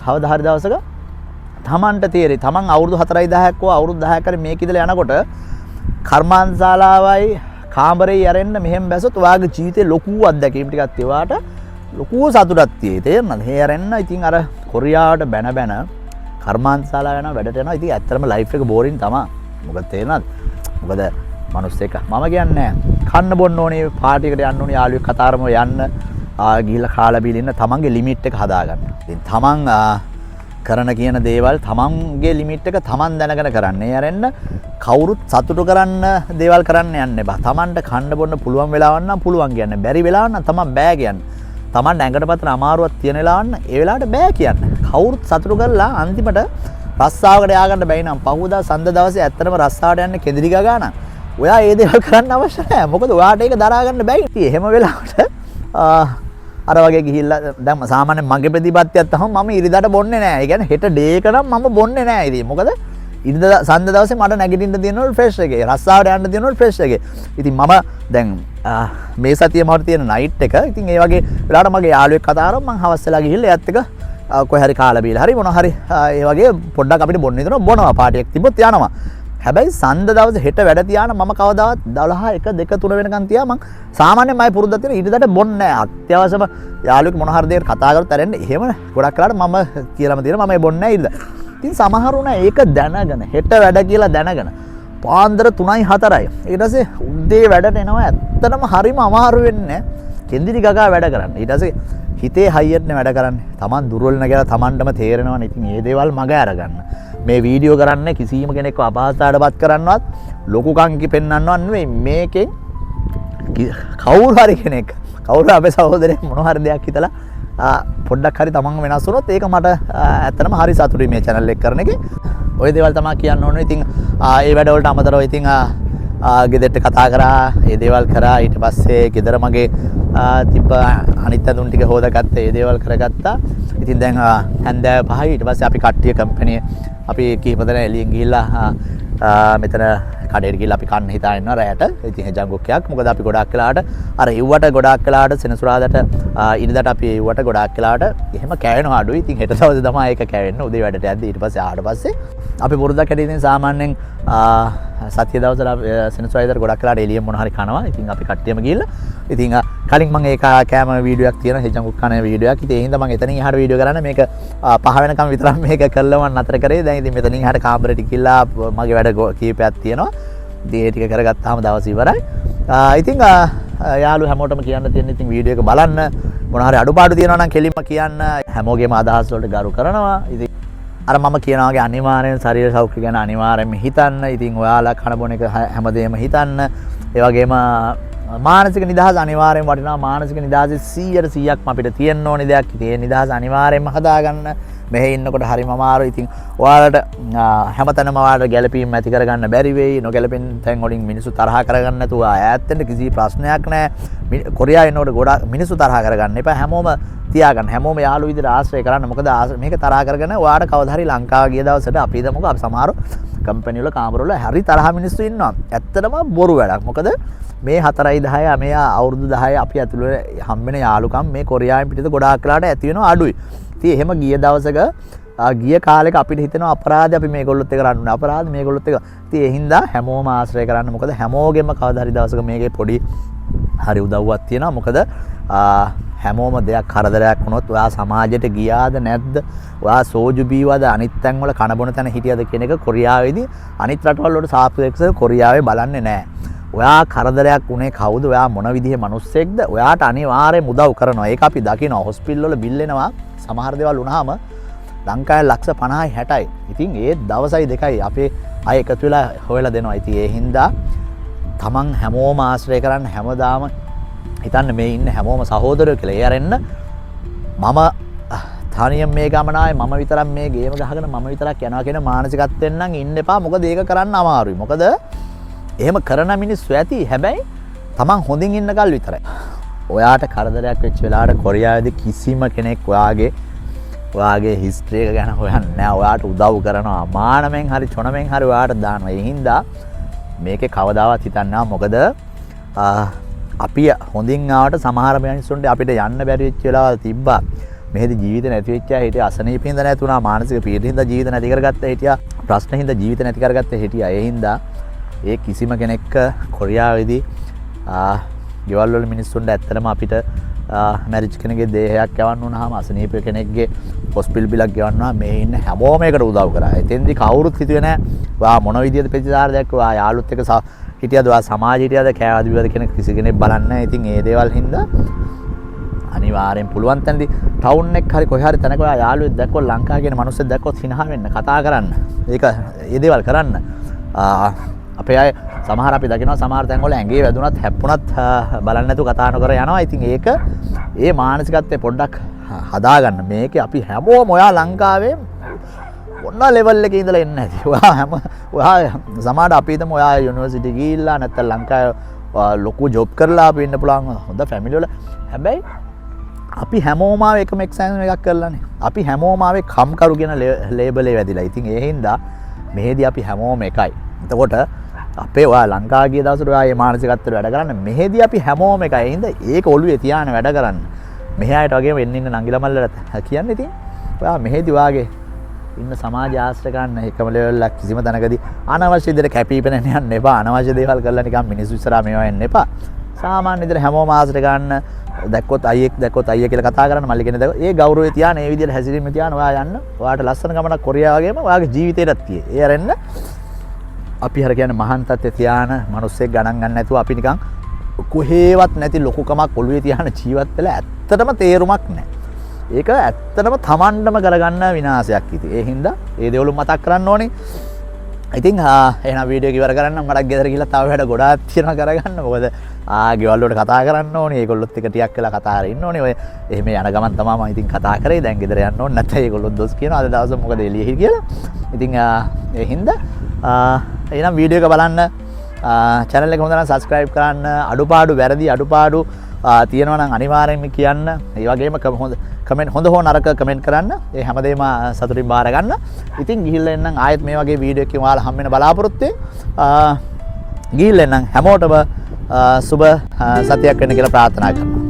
කවදා හරි දවසක තමන්ට තේරෙයි. තමන් අවුරුදු 4යි 10ක් හෝ අවුරුදු 10ක් හරි මේක ඉඳලා යනකොට කර්මාන්තශාලාවයි කාමරේ යරෙන්න මෙහෙම බැසොත් ඔයාගේ ජීවිතේ ලොකු අත්දැකීම් ටිකක් ඒවාට ලොකු සතුටක් තියෙයි. තේරෙනවද? හේ යරෙන්න ඉතින් අර කොරියාවට බැන කර්මාන්තශාලාව යනවා වැඩට යනවා. ඉතින් ඇත්තටම ලයිෆ් එක බෝරින් තමයි. මොකද තේරෙනවද? මොකද මිනිස්සෙක් මම කියන්නේ කන්න බොන්න ඕනේ පාටි එකට යන්න ඕනේ යාළුවෙක් කතාරම යන්න ගිහිල්ලා කාලා බීලා ඉන්න තමන්ගේ ලිමිට් එක හදාගන්න. ඉතින් තමන් කරන කියන දේවල් තමන්ගේ ලිමිට් එක තමන් දැනගෙන කරන්න. ඒ අරෙන්න කවුරුත් සතුටු කරන්න දේවල් කරන්න යන්න එපා. තමන්ට කන්න බොන්න පුළුවන් වෙලාවක් නම් පුළුවන් කියන්න. බැරි වෙලාවක් නම් තමන් බෑ කියන්න. තමන් ඇඟට පතන අමාරුවක් තියෙන වෙලාවක් නම් ඒ වෙලාවට බෑ කියන්න. කවුරුත් සතුටු කරලා අන්තිමට රස්සාවකට ය아가න්න බැයි නම් පහුවදා සඳ දවසේ ඇත්තටම රස්සාවට යන්න කෙඳිරි ගා ගන්න. ඔයා ඒ දේවල් කරන්න අවශ්‍ය නැහැ. මොකද ඔයාට ඒක දරා ගන්න බැයි. ඉතින් එහෙම වෙලාවට අර වගේ ගිහිල්ලා දැන් සාමාන්‍යයෙන් මගේ ප්‍රතිපත්තියක් තමයි මම ඉරිදාට බොන්නේ නැහැ. ඒ කියන්නේ හෙට ඩේ එක නම් මම බොන්නේ නැහැ. ඉතින් මොකද ඉරිදා සඳ දවසේ මට නැගිටින්න තියෙනවලු ෆ්‍රෙෂ් එකේ. රස්සාවට යන්න තියෙනවලු ෆ්‍රෙෂ් එකේ. ඉතින් මම දැන් මේ සතියේ මට තියෙන නයිට් එක. ඉතින් ඒ වගේ වෙලාවට මගේ යාළුවෙක් කතා කරා මම හවස් වෙලා ගිහිල්ලා එයත් එක කොහේ හරි කාලා බීලා හරි මොනවා හරි ඒ වගේ පොඩ්ඩක් අපිට බොන්න හිතනවා බොනවා පාටියක් තිබ්බොත් යනවා. හැබැයි සඳ දවසේ හෙට වැඩ තියාන මම කවදාවත් 12 1 2 3 වෙනකන් තියා මම සාමාන්‍යයෙන් මම පුරුද්දක් තියෙන ඉරිදට බොන්නේ නැහැ. අත්‍යවශ්‍යම යාළුවෙක් මොන හරි දෙයකට කතා කරලා තරෙන්න එහෙම ගොඩක් වෙලාවට මම කියලාම තියෙනවා මම බොන්නේ නැහැ ඉරිද. ඉතින් සමහරුණ ඒක දැනගෙන හෙට වැඩ කියලා දැනගෙන පාන්දර 3යි 4යි ඊට පස්සේ උදේ වැඩට එනවා. ඇත්තටම හරිම අමාරු වෙන්නේ කෙන්දිරි ගගා වැඩ කරන්න. ඊට පස්සේ හිතේ හයියටනේ වැඩ කරන්නේ. Taman දුර්වල නැගලා Tamanටම තේරෙනවනේ. ඉතින් මේ දේවල් මග අරගන්න. මේ වීඩියෝ කරන්නේ කිසිම කෙනෙක්ව අපහසුතාවයටපත් කරන්නවත් ලොකුකම් පෙන්වන්නවත් නෙවෙයි. මේකෙන් කවුරු හරි කෙනෙක් කවුරු අපේ සහෝදරයෙක් මොන හරි දෙයක් හිතලා පොඩ්ඩක් හරි තමන් වෙනස් වුණොත් ඒක මට ඇත්තටම හරි සතුටුයි මේ channel එක කරන එකේ. ওই දේවල් තමයි කියන්න ඕනේ. ඉතින් ඒ වැඩවලට අමතරව ඉතින් ගෙදරට කතා කරා, ඒ දේවල් කරා. ඊට පස්සේ ගෙදර මගේ තිබ්බ අනිත් අඳුන් ටික හොදාගත්තා, ඒ දේවල් කරගත්තා. ඉතින් දැන් හැන්දෑව 5යි ඊට පස්සේ අපි කට්ටිය කම්පැනි අපි කීප දෙනා එළියෙන් ගිහිල්ලා මෙතන කඩේට ගිහිල්ලා අපි කන්න හිතා ඉන්නවා රැයට. ඉතින් හෙජංගොක්කයක්. මොකද අපි ගොඩාක් වෙලාවට අර ඉව්වට ගොඩාක් වෙලාවට සෙනසුරාදාට ඉරිදාට අපි ඉව්වට ගොඩාක් වෙලාවට එහෙම කෑවෙනවා අඩුයි. ඉතින් හෙට දවසේ තමයි ඒක කෑවෙන්නේ. උදේ වැඩට යද්දි ඊට පස්සේ ආවට පස්සේ අපි පුරුද්දක් හැටියට ඉතින් සාමාන්‍යයෙන් සතිය දවසට සෙනසුරාදාට ගොඩක් වෙලාවට එළියෙන් මොන හරි කනවා. ඉතින් අපි කට්ටියම ගිහිල්ලා ඉතින් කලින් මම ඒක කෑම වීඩියෝයක් තියෙනවා හෙජංගොක් කන වීඩියෝයක්. ඉතින් ඒ හින්දා මම එතනින් එහාට වීඩියෝ කරන්නේ මේක 5 වෙනකම් විතරක් මේක කළා මම නතර කරේ. දැන් ඉතින් මෙතනින් එහාට කාමරේට ගිහිල්ලා මගේ වැඩ කීපයක් තියෙනවා. ඉතින් ඒ ටික කරගත්තාම දවස් ඉවරයි. ඉතින් යාළුවෝ හැමෝටම කියන්න තියෙන ඉතින් වීඩියෝ එක බලන්න. මොන හරි අඩුපාඩු තියෙනවා නම් කෙලින්ම කියන්න. හැමෝගේම අදහස් වලට ගරු කරනවා. ඉතින් අර මම කියනවා වගේ අනිවාර්යෙන් ශරීර සෞඛ්‍ය ගැන අනිවාර්යෙන්ම හිතන්න. ඉතින් ඔයාලා කන බොන එක හැමදේම හිතන්න. ඒ වගේම මානසික නිදහස අනිවාර්යෙන් වටිනවා. මානසික නිදහසේ 100%ක්ම අපිට තියෙන්න ඕනේ දෙයක්. ඉතින් ඒ නිදහස අනිවාර්යෙන්ම හදාගන්න. මෙහෙ ඉන්නකොට හරිම අමාරුයි. ඉතින් ඔයාලට හැමතැනම ඔයාලට ගැළපීම් ඇති කරගන්න බැරි වෙයි. නොගැළපෙන තැන් වලින් මිනිස්සු තරහ කරගන්න නැතුව ඈත් වෙන්න කිසි ප්‍රශ්නයක් නැහැ. කොරියාවේ ඉන්නකොට ගොඩාක් මිනිස්සු තරහ කරගන්න එපා. හැමෝම තියාගන්න. හැමෝම යාළුවෝ විදිහට ආශ්‍රය කරන්න. මොකද මේක තරහ කරගෙන ඔයාට කවදා හරි ලංකාව ගිය දවසට අපි හිතමුකෝ අපි සමහර කම්පැනි වල කාමර වල හරි තරහ මිනිස්සු ඉන්නවා. ඇත්තටම බොරු වැඩක්. මොකද මේ 4යි 10යි මේ අවුරුදු 10 අපි ඇතුළේ හම්බෙන යාළුකම් මේ කොරියාවෙන් පිටත ගොඩාක් වෙලාට ඇති වෙනවා අඩුයි. ඉතින් එහෙම ගිය දවසක ගිය කාලෙක අපිට හිතෙනවා අපරාධ අපි මේගොල්ලොත් එක රන්නුනේ අපරාධ මේගොල්ලොත් එක. ඉතින් ඒ හින්දා හැමෝම ආශ්‍රය කරන්න. මොකද හැමෝගෙම කවදා හරි දවසක මේකේ පොඩි හරි උදව්වක් තියෙනවා. මොකද හැමෝම දෙයක් කරදරයක් වුණොත් ඔයා සමාජයට ගියාද නැද්ද? ඔයා සෝජු බීවද අනිත් තැන් වල කන බොන තැන හිටියද කියන එක කොරියාවේදී අනිත් රටවල් වලට සාපේක්ෂව කොරියාවේ බලන්නේ නැහැ. ඔයා කරදරයක් උනේ කවුද? ඔයා මොන විදිහේ මිනිස්සෙක්ද? ඔයාට අනිවාර්යයෙන් උදව් කරනවා. ඒක අපි දකිනවා. හොස්පිටල් වල බිල් එනවා. සමහර දේවල් වුණාම ලංකාවේ ලක්ෂ 50යි 60යි. ඉතින් ඒ දවසයි දෙකයි අපේ අය එකතු වෙලා හොයලා දෙනවා. ඉතින් ඒ හින්දා තමන් හැමෝම ආශ්‍රය කරන්න හැමදාම හිතන්න මේ ඉන්න හැමෝම සහෝදරයෝ කියලා. ඒ අරෙන්න මම තනියම මේ ගමන ආයේ මම විතරක් මේ ගේම ගහගෙන මම විතරක් යනවා කියන මානසිකත්වයෙන් නම් ඉන්න එපා. මොකද ඒක කරන්න අමාරුයි. මොකද එහෙම කරන මිනිස්සු ඇති. හැබැයි තමන් හොඳින් ඉන්න කල් විතරයි. ඔයාට කරදරයක් වෙච්ච වෙලාවට කොරියාවේදී කිසිම කෙනෙක් ඔයාගේ හිස්ටරි එක ගැන හොයන්නේ නැහැ. ඔයාට උදව් කරනවා. මානමෙන් හරි චොනමෙන් හරි ඔයාට දානවා. ඒ හින්දා මේකේ කවදාවත් හිතන්නේ නැහැ. මොකද අපි හොඳින් ආවට සමහර මිනිස්සුන්ට අපිට යන්න බැරි වෙච්ච වෙලාවල් තිබ්බා. මෙහෙදි ජීවිත නැති වෙච්ච අය හිටියා. අසනීපින්ද නැති වුණා. මානසික පීඩිතින්ද ජීවිත නැති කරගත්තා හිටියා. ප්‍රශ්න හින්දා ජීවිත නැති කරගත්තා හිටියා. ඒ හින්දා ඒ කිසිම කෙනෙක් කොරියාවේදී ගෙවල් වල මිනිස්සුන්ට ඇත්තටම අපිට මැරිජ් කෙනෙක්ගේ දේහයක් යවන්න වුණාම අසනීප කෙනෙක්ගේ හොස්පිටල් බිලක් ගෙවන්නවා. මේ ඉන්න හැමෝම ඒකට උදව් කරා. එතෙන්දී කවුරුත් හිතුවේ නැහැ ඔයා මොන විදියද ප්‍රතිචාර දැක්කෝ. ඔයා යාළුවොත් එක්ක හිටියද ඔයා සමාජ හිටියද කෑවද බිව්වද කියන කිසි කෙනෙක් බලන්නේ නැහැ. ඉතින් ඒ දේවල් හින්දා අනිවාර්යෙන් පුළුවන් තැනදී ටවුන් එක හරි කොහේ හරි තැනක ඔයා යාළුවෙක් දැක්කොත් ලංකාවේ කියන මිනිස්සෙක් දැක්කොත් හිනහ වෙන්න කතා කරන්න. ඒක ඒ දේවල් කරන්න. අපේ අය සමහර අපි දකිනවා සමහර තැන් වල ඇඟේ වැදුනත් හැප්පුණත් බලන්න නැතුව කතා නොකර යනවා. ඉතින් ඒක ඒ මානසිකත්වය පොඩ්ඩක් හදාගන්න. මේකේ අපි හැමෝම ඔයා ලංකාවේ මොන ලෙවල් එකේ ඉඳලා එන්නේ නැති. ඔයා සමහර අපි හිතමු ඔයා යුනිවර්සිටි ගිහිල්ලා නැත්නම් ලංකාවේ ලොකු ජොබ් කරලා අපි ඉන්න පුළුවන් හොඳ ෆැමිලි වල. හැබැයි අපි හැමෝම ආවේ එකම එක්සෑම් එකක් කරලානේ. අපි හැමෝම ආවේ කම්කරු කියන ලේබලේ වැදිලා. ඉතින් ඒ හින්දා මෙහෙදි අපි හැමෝම එකයි. එතකොට අපේ ඔයා ලංකාව ගිය දවසට ඔයා මේ මානසිකත්වයට වැඩ කරන්න. මෙහෙදි අපි හැමෝම එකයි. ඒ හින්දා ඒක ඔළුවේ තියාගෙන වැඩ කරන්න. මෙහි ආයත වගේම වෙන්න ඉන්න නංගිලා මල්ලට කියන්නේ ඉතින් ඔයා මෙහෙදි වාගේ ඉන්න සමාජ ආශ්‍රය ගන්න එකම ලෙවල් එක කිසිම තැනකදී අනවශ්‍ය විදිහට කැපිපෙන යන්න එපා. අනවශ්‍ය දේවල් කරලා නිකන් මිනිස්සු ඉස්සරහා මේවා එන්න එපා. සාමාන්‍ය විදිහට හැමෝම ආශ්‍රය ගන්න. දැක්කොත් අයියෙක් කියලා කතා කරන්න මල්ලි කෙනෙක් දැක්කොත් ඒ ගෞරවය තියාන ඒ විදිහට හැසිරීම තියාන ඔයා යන්න. ඔයාට ලස්සන ගමනක් කොරියා වගේම ඔයාගේ ජීවිතේටත් tie. ඒ අරෙන්න අපි හර කියන්නේ මහාන් තත්ත්වයේ තියාන මිනිස්සෙක් ගණන් ගන්න නැතුව අපි නිකන් කොහේවත් නැති ලොකුකමක් ඔළුවේ තියාන ජීවත් වෙලා ඇත්තටම තේරුමක් නැහැ. ඒක ඇත්තටම තමන්ටම කරගන්න විනාශයක් ඉතින්. ඒ හින්දා ඒ දේවල් මතක් කරන්න ඕනේ. ඉතින් එහෙනම් වීඩියෝ එක ඉවර කරන්න මට ගෙදර ගිහලා තව වැඩ ගොඩාක් තියෙනවා කරගන්න. මොකද ගෙවල් වලට කතා කරන්න ඕනේ. ඒගොල්ලොත් එක ටිකක් වෙලා කතා කරලා ඉන්න ඕනේ. ඔය එහෙම යන ගමන් තමයි මම ඉතින් කතා කරේ. දැන් ගෙදර යන්න ඕනේ නැත්නම් ඒගොල්ලොත් දොස් කියනවා. අද දවසේ මොකද එළියෙහි කියලා. ඉතින් ඒ හින්දා එහෙනම් වීඩියෝ එක බලන්න. channel එක හොඳ නම් subscribe කරන්න. අඩුපාඩු වැරදි අඩුපාඩු තියෙනවා නම් අනිවාර්යෙන්ම කියන්න. ඒ වගේම කමෙන්ට් හොඳ හෝ නරක කමෙන්ට් කරන්න. ඒ හැමදේම සතුටින් බාර ගන්න. ඉතින් ගිහිල්ලා එන්නම් ආයෙත් මේ වගේ වීඩියෝ එකකින් ඔයාලා හම් වෙන බලාපොරොත්තු වෙන්න. ගිහිල්ලා එන්නම් හැමෝටම සුබ සතියක් වෙන්න කියලා ප්‍රාර්ථනා කරනවා.